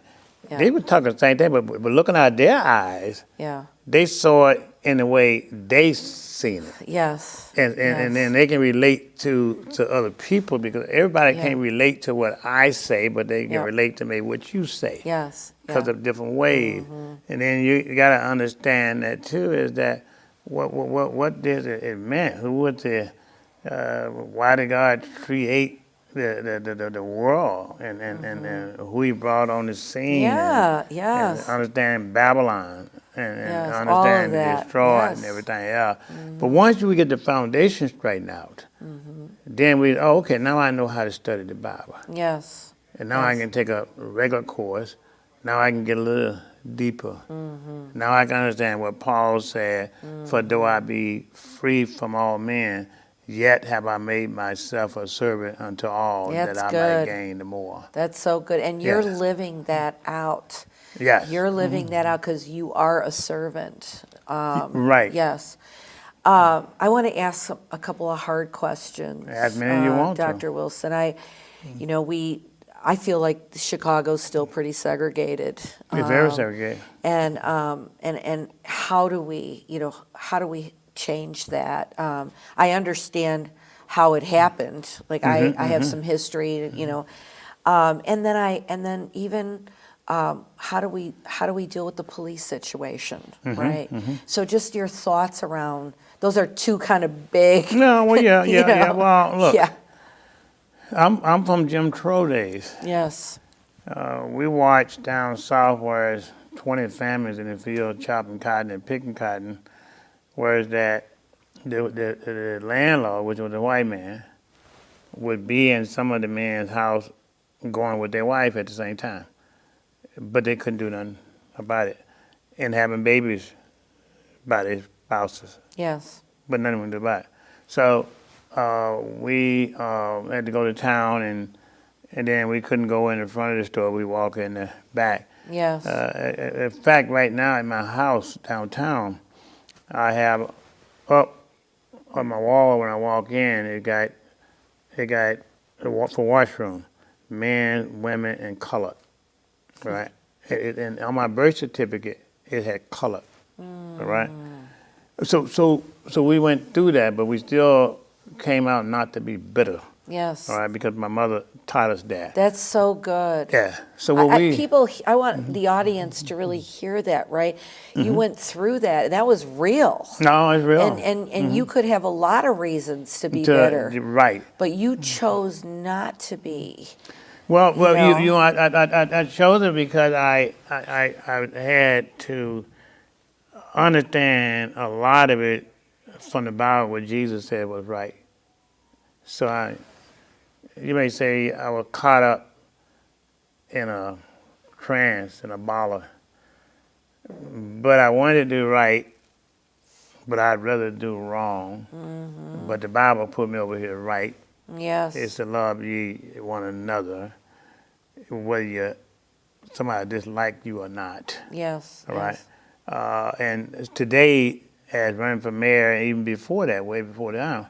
[SPEAKER 1] Yeah.
[SPEAKER 2] They were talking the same thing, but looking out their eyes,
[SPEAKER 1] Yeah.
[SPEAKER 2] they saw it in the way they seen it.
[SPEAKER 1] Yes.
[SPEAKER 2] And then they can relate to other people, because everybody
[SPEAKER 1] Yeah.
[SPEAKER 2] can't relate to what I say, but they can
[SPEAKER 1] Yeah.
[SPEAKER 2] relate to maybe what you say.
[SPEAKER 1] Yes.
[SPEAKER 2] Because of different ways. And then you got to understand that too, is that what did it meant? Who was the why did God create the world and who He brought on the scene?
[SPEAKER 1] Yeah.
[SPEAKER 2] And
[SPEAKER 1] Yes.
[SPEAKER 2] understand Babylon and
[SPEAKER 1] Yes, all of
[SPEAKER 2] understand
[SPEAKER 1] that,
[SPEAKER 2] the destroyed
[SPEAKER 1] yes.
[SPEAKER 2] and everything else. But once we get the foundation straightened out, then okay, now I know how to study the Bible.
[SPEAKER 1] Yes.
[SPEAKER 2] And now I
[SPEAKER 1] Yes.
[SPEAKER 2] can take a regular course. Now I can get a little deeper. Now I can understand what Paul said, for though I be free from all men, yet have I made myself a servant unto all, that
[SPEAKER 1] That's
[SPEAKER 2] I
[SPEAKER 1] good.
[SPEAKER 2] might gain the more.
[SPEAKER 1] That's so good. And you're
[SPEAKER 2] Yes.
[SPEAKER 1] living that out.
[SPEAKER 2] Yes.
[SPEAKER 1] You're living that out because you are a servant.
[SPEAKER 2] Right.
[SPEAKER 1] Yes. I want to ask a couple of hard questions.
[SPEAKER 2] As many you want to.
[SPEAKER 1] Dr. Wilson, I feel like Chicago's still pretty segregated.
[SPEAKER 2] It's very segregated.
[SPEAKER 1] And how do we change that? I understand how it happened. Like I have some history, and then even how do we deal with the police situation, right? So just your thoughts around those are two kind of big.
[SPEAKER 2] No, well, yeah. Well, look,
[SPEAKER 1] Yeah.
[SPEAKER 2] I'm from Jim Crow days.
[SPEAKER 1] Yes.
[SPEAKER 2] We watched down south where it's 20 families in the field chopping cotton and picking cotton, whereas that the landlord, which was a white man, would be in some of the men's house going with their wife at the same time. But they couldn't do nothing about it. And having babies by their spouses,
[SPEAKER 1] Yes.
[SPEAKER 2] but nothing we could do about it. So we had to go to town, and then we couldn't go in the front of the store. We walk in the back.
[SPEAKER 1] Yes.
[SPEAKER 2] In fact, right now in my house downtown, I have up on my wall when I walk in, it got for washroom, men, women, and color, right? And on my birth certificate, it had color, right? So we went through that, but we still came out not to be bitter.
[SPEAKER 1] Yes.
[SPEAKER 2] All right, because my mother taught us that.
[SPEAKER 1] That's so good.
[SPEAKER 2] Yeah. So what
[SPEAKER 1] I want the audience to really hear that, right? You went through that, and that was real.
[SPEAKER 2] No, it's real.
[SPEAKER 1] And you could have a lot of reasons to be bitter.
[SPEAKER 2] Right.
[SPEAKER 1] But you chose not to be.
[SPEAKER 2] Well,
[SPEAKER 1] know?
[SPEAKER 2] I chose it because I had to understand a lot of it from the Bible, what Jesus said was right. So you may say I was caught up in a trance, in a baller. But I wanted to do right, but I'd rather do wrong. But the Bible put me over here right.
[SPEAKER 1] Yes.
[SPEAKER 2] It's to love ye one another, whether somebody dislike you or not.
[SPEAKER 1] Yes.
[SPEAKER 2] All right? And today, as running for mayor, and even before that, way before now,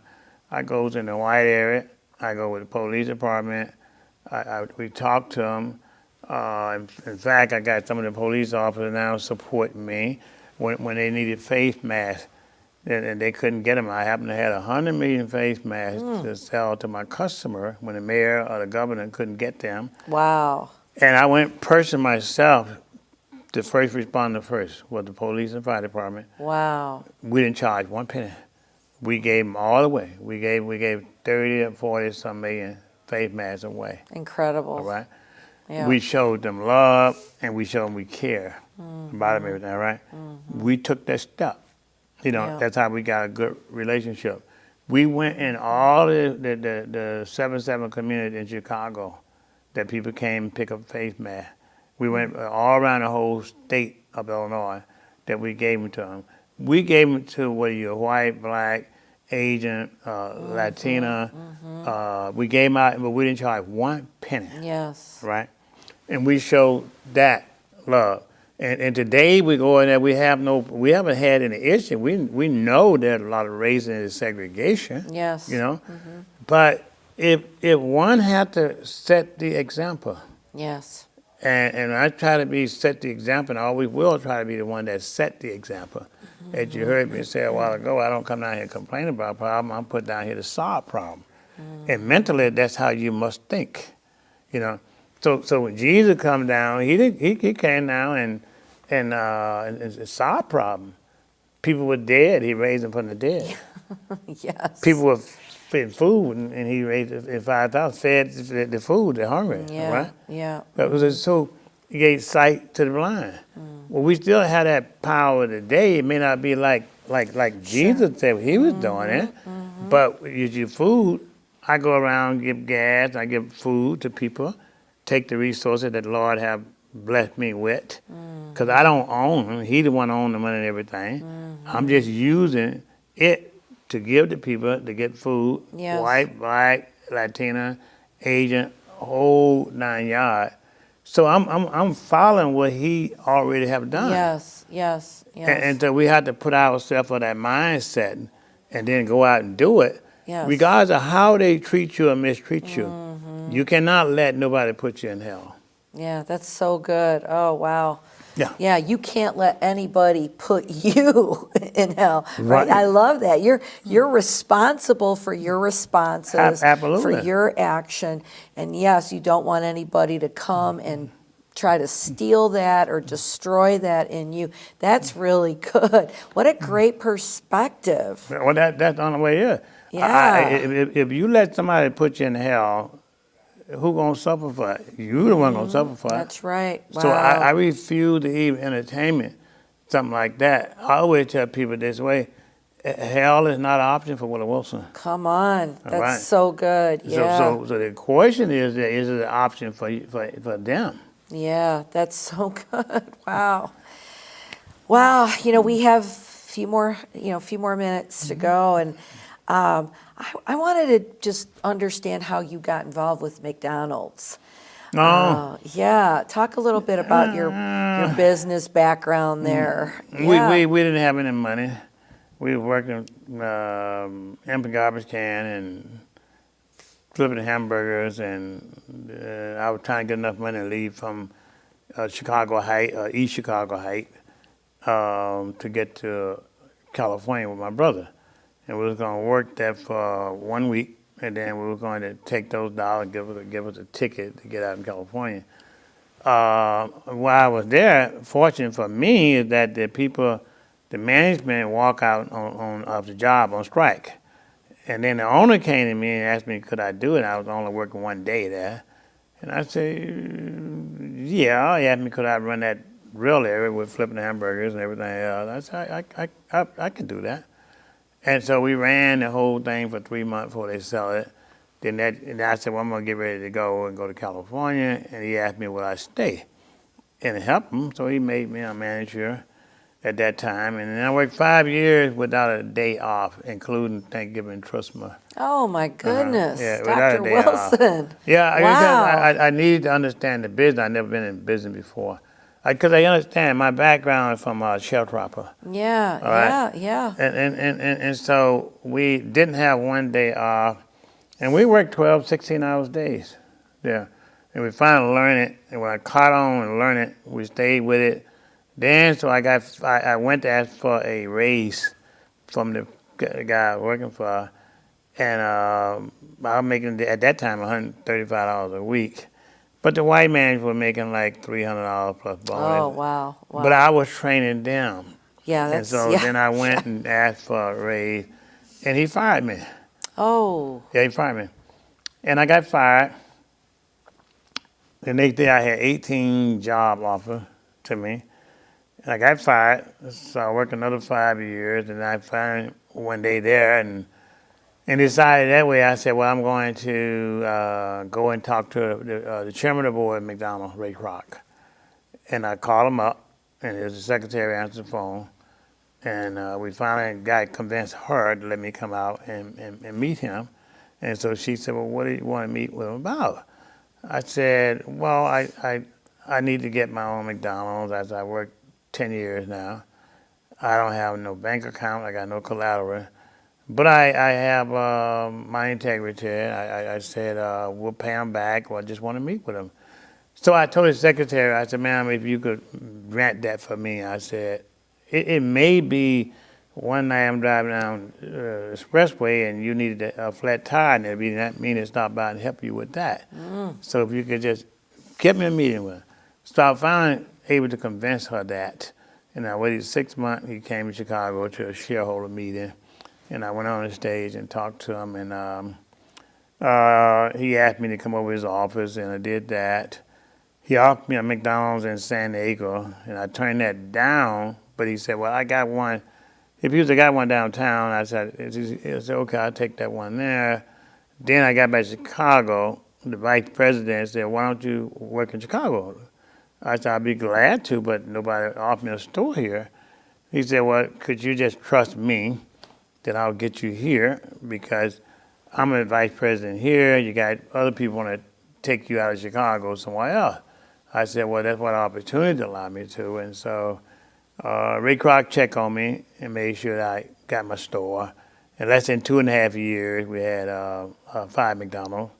[SPEAKER 2] I goes in the white area. I go with the police department. We talk to them. In fact, I got some of the police officers now supporting me when they needed face masks and they couldn't get them. I happened to have 100 million face masks to sell to my customer when the mayor or the governor couldn't get them.
[SPEAKER 1] Wow.
[SPEAKER 2] And I went person myself. The first responder first was the police and fire department.
[SPEAKER 1] Wow.
[SPEAKER 2] We didn't charge one penny. We gave them all away. We gave 30 or 40 some million face masks away.
[SPEAKER 1] Incredible.
[SPEAKER 2] All right.
[SPEAKER 1] Yeah.
[SPEAKER 2] We showed them love and we showed them we care about them, everything. Right. We took that step. That's how we got a good relationship. We went in all the 7-7 community in Chicago that people came and pick up face masks. We went all around the whole state of Illinois that we gave them to them. We gave them to whether you're white, black, Asian, Latina. We gave them out, but we didn't charge one penny.
[SPEAKER 1] Yes.
[SPEAKER 2] Right? And we showed that love. And today we go in there, we haven't had any issue. We know there's a lot of racism and segregation.
[SPEAKER 1] Yes.
[SPEAKER 2] But if one had to set the example.
[SPEAKER 1] Yes.
[SPEAKER 2] And I try to set the example, and I always will try to be the one that set the example. As you heard me say a while ago, I don't come down here and complain about a problem, I'm put down here to solve a problem. And mentally, that's how you must think, So when Jesus come down, he came down and solved a problem. People were dead, he raised them from the dead.
[SPEAKER 1] Yes.
[SPEAKER 2] People were fed food, and he raised 5,000, fed the food, they're hungry, right?
[SPEAKER 1] Yeah.
[SPEAKER 2] So he gave sight to the blind. Well, we still have that power today. It may not be like Jesus said he was doing it, but with your food, I go around, give gas, I give food to people, take the resources that the Lord have blessed me with, because I don't own them. He the one own the money and everything. I'm just using it to give to people to get food,
[SPEAKER 1] Yes.
[SPEAKER 2] white, black, Latina, Asian, whole 9 yards. So I'm following what he already have done.
[SPEAKER 1] Yes, yes, yes.
[SPEAKER 2] And so we have to put ourselves on that mindset and then go out and do it.
[SPEAKER 1] Yes.
[SPEAKER 2] Regardless of how they treat you or mistreat you, you cannot let nobody put you in hell.
[SPEAKER 1] Yeah, that's so good. Oh, wow.
[SPEAKER 2] Yeah.
[SPEAKER 1] Yeah, you can't let anybody put you in hell. Right?
[SPEAKER 2] Right.
[SPEAKER 1] I love that. You're responsible for your responses,
[SPEAKER 2] Absolutely.
[SPEAKER 1] for your action. And yes, you don't want anybody to come and try to steal that or destroy that in you. That's really good. What a great perspective.
[SPEAKER 2] Well, that's the only way it is.
[SPEAKER 1] Yeah.
[SPEAKER 2] If you let somebody put you in hell, who gonna suffer for it? You the one gonna suffer for it.
[SPEAKER 1] That's right. Wow.
[SPEAKER 2] So I refuse to even entertainment, something like that. I always tell people this way: hell is not an option for Willie Wilson.
[SPEAKER 1] Come on. That's
[SPEAKER 2] right.
[SPEAKER 1] so good. Yeah.
[SPEAKER 2] So the question is it an option for them?
[SPEAKER 1] Yeah, that's so good. Wow. Wow. We have a few more minutes to go, and I wanted to just understand how you got involved with McDonald's. Yeah, talk a little bit about your business background there. Yeah.
[SPEAKER 2] We didn't have any money. We were working empty garbage can and flipping hamburgers, and I was trying to get enough money to leave from Chicago Heights, East Chicago Heights, to get to California with my brother. And we was going to work there for 1 week, and then we were going to take those dollars and give us a ticket to get out in California. While I was there, fortunate for me is that the management walk out of the job on strike. And then the owner came to me and asked me, could I do it? I was only working 1 day there. And I said, yeah. He asked me, could I run that real area with flipping the hamburgers and everything else? I said, I can do that. And so we ran the whole thing for 3 months before they sell it. Then I said, well, I'm going to get ready to go and go to California. And he asked me, will I stay? And it helped him. So he made me a manager at that time. And then I worked 5 years without a day off, including Thanksgiving and Christmas.
[SPEAKER 1] Oh, my goodness.
[SPEAKER 2] Yeah,
[SPEAKER 1] Dr.
[SPEAKER 2] without a day off.
[SPEAKER 1] Wilson.
[SPEAKER 2] Yeah,
[SPEAKER 1] Wow.
[SPEAKER 2] I needed to understand the business. I've never been in business before. Because I understand my background is from a sharecropper.
[SPEAKER 1] Yeah,
[SPEAKER 2] right?
[SPEAKER 1] yeah.
[SPEAKER 2] And so we didn't have 1 day off. And we worked 12, 16 hours days there. And we finally learned it. And when I caught on and learned it, we stayed with it. Then, so I went to ask for a raise from the guy I was working for. And I was making, at that time, $135 a week. But the white man was making like $300 plus bonus.
[SPEAKER 1] Oh, wow.
[SPEAKER 2] But I was training them.
[SPEAKER 1] Yeah, that's,
[SPEAKER 2] and so then I went and asked for a raise, and he fired me.
[SPEAKER 1] Oh.
[SPEAKER 2] Yeah, he fired me. And I got fired. The next day I had 18 job offers to me. And I got fired, so I worked another 5 years, and I found 1 day there and decided that way. I said, well, I'm going to go and talk to the chairman of the board at McDonald, Ray Kroc. And I called him up, and his secretary answered the phone. And we finally convinced her to let me come out and meet him. And so she said, well, what do you want to meet with him about? I said, well, I need to get my own McDonald's as I worked 10 years now. I don't have no bank account. I got no collateral. But I have my integrity. I said, we'll pay him back, or I just want to meet with him. So I told his secretary, I said, ma'am, if you could grant that for me. I said, it may be one night I'm driving down the expressway and you needed a flat tire, and that mean to stop by and help you with that. So if you could just get me a meeting with her. So I finally able to convince her that. And I waited 6 months. He came to Chicago to a shareholder meeting. And I went on the stage and talked to him, and he asked me to come over to his office, and I did that. He offered me a McDonald's in San Diego, and I turned that down, but he said, well, I got one. If you got one downtown, I said, okay, I'll take that one there. Then I got back to Chicago. The vice president said, why don't you work in Chicago? I said, I'd be glad to, but nobody offered me a store here. He said, well, could you just trust me? that I'll get you here because I'm a vice president here. You got other people want to take you out of Chicago somewhere else. I said, well, that's what opportunity allowed me to. And so Ray Kroc checked on me and made sure that I got my store. In less than 2.5 years, we had 5 McDonald's.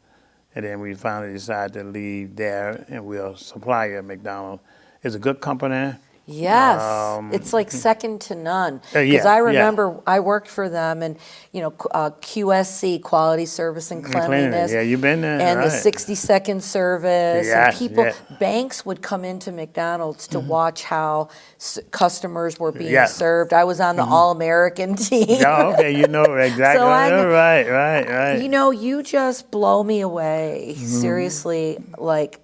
[SPEAKER 2] And then we finally decided to leave there, and we'll supply you at McDonald. It's a good company.
[SPEAKER 1] Yes, it's like second to none. Because
[SPEAKER 2] yeah,
[SPEAKER 1] I remember I worked for them, and QSC, quality service and cleanliness.
[SPEAKER 2] Yeah, you've been there.
[SPEAKER 1] And
[SPEAKER 2] right.
[SPEAKER 1] the 60-second service.
[SPEAKER 2] Yes,
[SPEAKER 1] and people,
[SPEAKER 2] yes.
[SPEAKER 1] banks would come into McDonald's to watch how customers were being
[SPEAKER 2] Yeah.
[SPEAKER 1] served. I was on the All-American team.
[SPEAKER 2] Oh, okay, you know exactly.
[SPEAKER 1] So
[SPEAKER 2] right.
[SPEAKER 1] You just blow me away. Seriously, like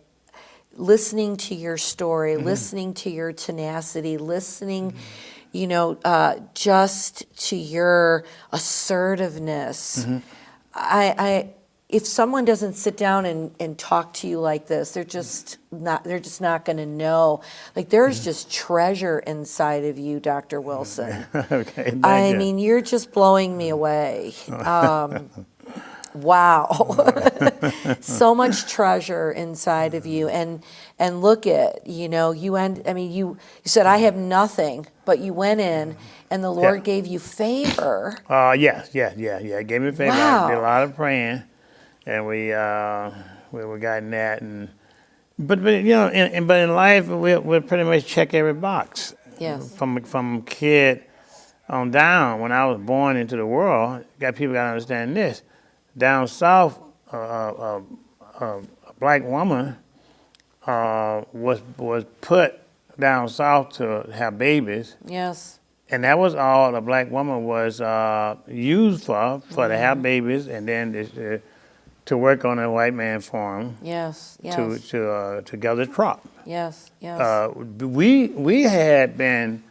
[SPEAKER 1] listening to your story, listening to your tenacity, listening, just to your assertiveness. If someone doesn't sit down and talk to you like this, they're just not going to know. Like there's just treasure inside of you, Dr. Wilson.
[SPEAKER 2] Okay,
[SPEAKER 1] I
[SPEAKER 2] thank you.
[SPEAKER 1] mean, you're just blowing me away. Wow. So much treasure inside of you. And look at, you said, I have nothing, but you went in and the Lord gave you favor.
[SPEAKER 2] Yes. It gave me a favor.
[SPEAKER 1] Wow.
[SPEAKER 2] I did a lot of praying, and we gotten that. But in life, we pretty much check every box.
[SPEAKER 1] Yes.
[SPEAKER 2] From kid on down, when I was born into the world, people got to understand this. Down south, a black woman was put down south to have babies.
[SPEAKER 1] Yes.
[SPEAKER 2] And that was all the black woman was used for to have babies, and then to work on a white man farm.
[SPEAKER 1] Yes.
[SPEAKER 2] To gather crop.
[SPEAKER 1] Yes.
[SPEAKER 2] We had been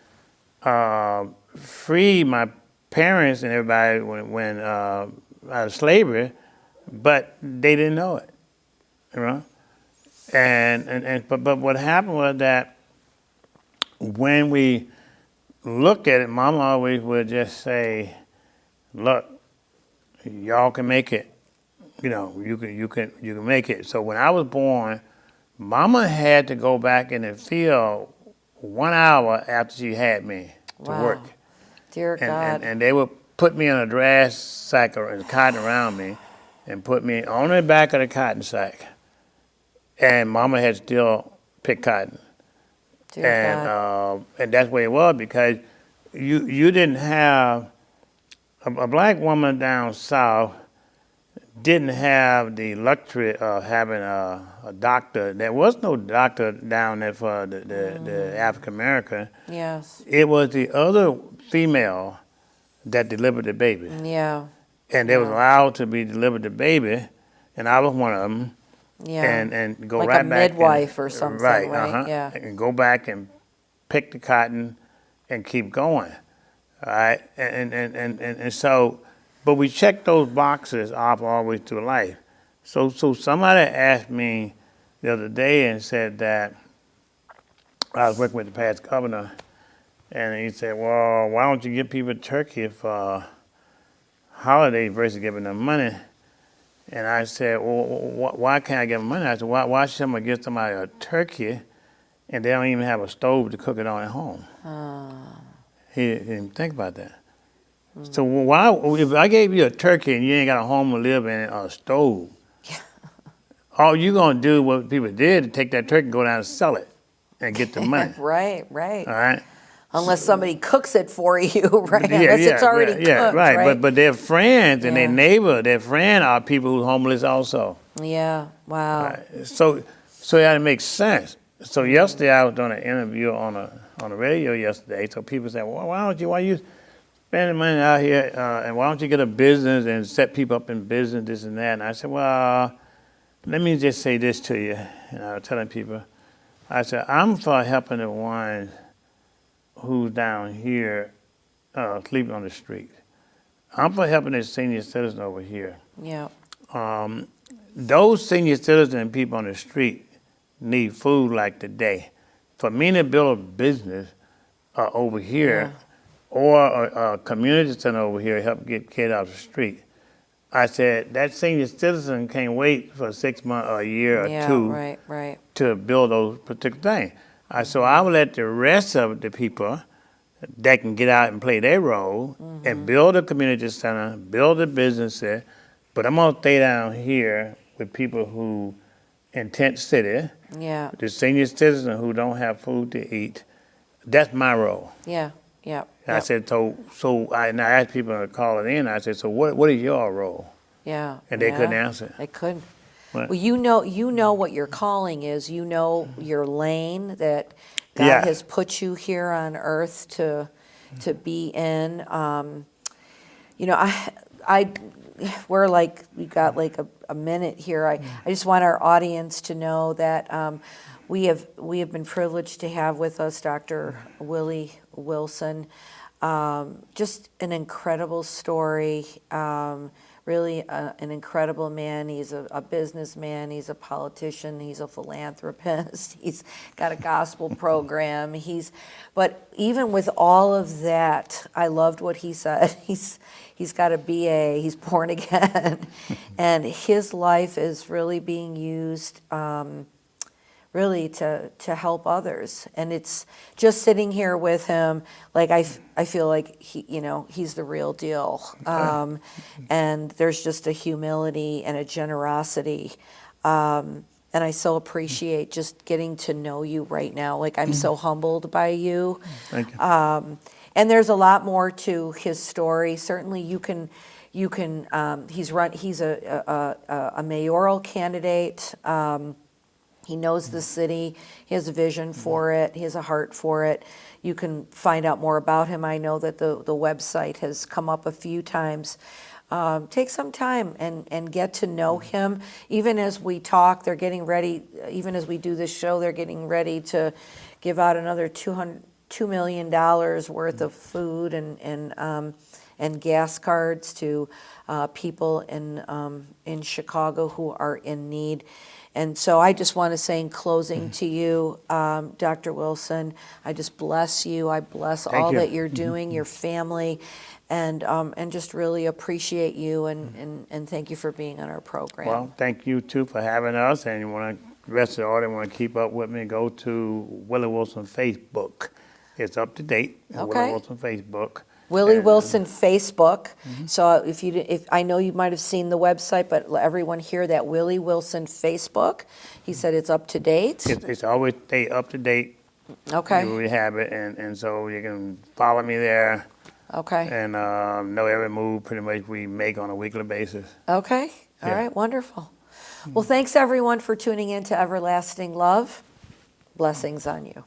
[SPEAKER 2] free, my parents and everybody, when out of slavery, but they didn't know it, But what happened was that when we look at it, Mama always would just say, "Look, y'all can make it. You can make it." So when I was born, Mama had to go back in the field 1 hour after she had me to work.
[SPEAKER 1] Dear God.
[SPEAKER 2] And they would put me in a grass sack or cotton around me and put me on the back of the cotton sack. And Mama had still picked cotton.
[SPEAKER 1] Dear God.
[SPEAKER 2] And that's the way it was, because you didn't have, a black woman down south didn't have the luxury of having a doctor. There was no doctor down there for the African American.
[SPEAKER 1] Yes.
[SPEAKER 2] It was the other female that delivered the baby.
[SPEAKER 1] Yeah.
[SPEAKER 2] And they was allowed to be delivered the baby, and I was one of them.
[SPEAKER 1] Yeah.
[SPEAKER 2] And go
[SPEAKER 1] like
[SPEAKER 2] right
[SPEAKER 1] a
[SPEAKER 2] back.
[SPEAKER 1] midwife or something, right? Yeah.
[SPEAKER 2] And go back and pick the cotton and keep going. All right. And so, but we checked those boxes off all the way through life. So somebody asked me the other day and said that I was working with the past governor, and he said, "Well, why don't you give people turkey for holidays versus giving them money?" And I said, "Well, why can't I give them money?" I said, "Why should somebody give somebody a turkey and they don't even have a stove to cook it on at home?" He didn't think about that. So why, if I gave you a turkey and you ain't got a home to live in or a stove, all you gonna do what people did to take that turkey and go down and sell it and get the money.
[SPEAKER 1] Right.
[SPEAKER 2] All right.
[SPEAKER 1] Unless somebody cooks it for you, right? Unless it's already cooked, right?
[SPEAKER 2] But their friends and their neighbor, their friend are people who's homeless also.
[SPEAKER 1] Yeah, wow.
[SPEAKER 2] Right. So it had to make sense. So yesterday I was doing an interview on the radio yesterday. So people said, "Well, why you spending money out here, and why don't you get a business and set people up in business, this and that?" And I said, "Well, let me just say this to you." And I was telling people, I said, "I'm for helping the ones who's down here sleeping on the street. I'm for helping the senior citizen over here.
[SPEAKER 1] Yeah.
[SPEAKER 2] Those senior citizens and people on the street need food like today. For me to build a business over here or a community center over here help get kids off the street. I said, that senior citizen can't wait for 6 months or a year or two
[SPEAKER 1] right.
[SPEAKER 2] to build those particular things. So I would let the rest of the people that can get out and play their role and build a community center, build a business there. But I'm going to stay down here with people who in tent city,
[SPEAKER 1] Yeah.
[SPEAKER 2] the senior citizen who don't have food to eat. That's my role.
[SPEAKER 1] Yeah.
[SPEAKER 2] I said, and I asked people to call it in. I said, so what is your role?
[SPEAKER 1] Yeah.
[SPEAKER 2] And they couldn't answer.
[SPEAKER 1] They couldn't.
[SPEAKER 2] What?
[SPEAKER 1] Well, you know what your calling is. You know your lane that God
[SPEAKER 2] Yeah.
[SPEAKER 1] has put you here on earth to be in. You know, we've got like a minute here. I just want our audience to know that we have been privileged to have with us Dr. Willie Wilson. Just an incredible story. Really an incredible man. He's a businessman. He's a politician. He's a philanthropist. He's got a gospel program. But even with all of that, I loved what he said. He's got a BA. He's born again, and his life is really being used. Really to help others, and it's just sitting here with him. Like I feel like he's the real deal, and there's just a humility and a generosity, and I so appreciate just getting to know you right now. Like I'm so humbled by you.
[SPEAKER 2] Thank you.
[SPEAKER 1] And there's a lot more to his story. Certainly, you can. He's a mayoral candidate. He knows the city. He has a vision for it. He has a heart for it. You can find out more about him. I know that the website has come up a few times. Take some time and get to know him. Even as we talk, they're getting ready, even as we do this show, they're getting ready to give out another $2 million worth of food and gas cards to people in Chicago who are in need. And so I just want to say in closing to you, Dr. Wilson, I just bless you. I bless all that you're doing, your family, and just really appreciate you and thank you for being on our program.
[SPEAKER 2] Well, thank you too for having us. And the rest of the audience want to keep up with me, go to Willie Wilson Facebook. It's up to date.
[SPEAKER 1] Okay.
[SPEAKER 2] Willie Wilson Facebook.
[SPEAKER 1] Willie Wilson Facebook. So if I know you might have seen the website, but everyone hear that Willie Wilson Facebook. He said it's up to date.
[SPEAKER 2] It's always stay up to date.
[SPEAKER 1] Okay.
[SPEAKER 2] We have it, and so you can follow me there.
[SPEAKER 1] Okay.
[SPEAKER 2] And know every move pretty much we make on a weekly basis.
[SPEAKER 1] Okay. All
[SPEAKER 2] Yeah.
[SPEAKER 1] right. Wonderful. Well, thanks everyone for tuning in to Everlasting Love. Blessings on you.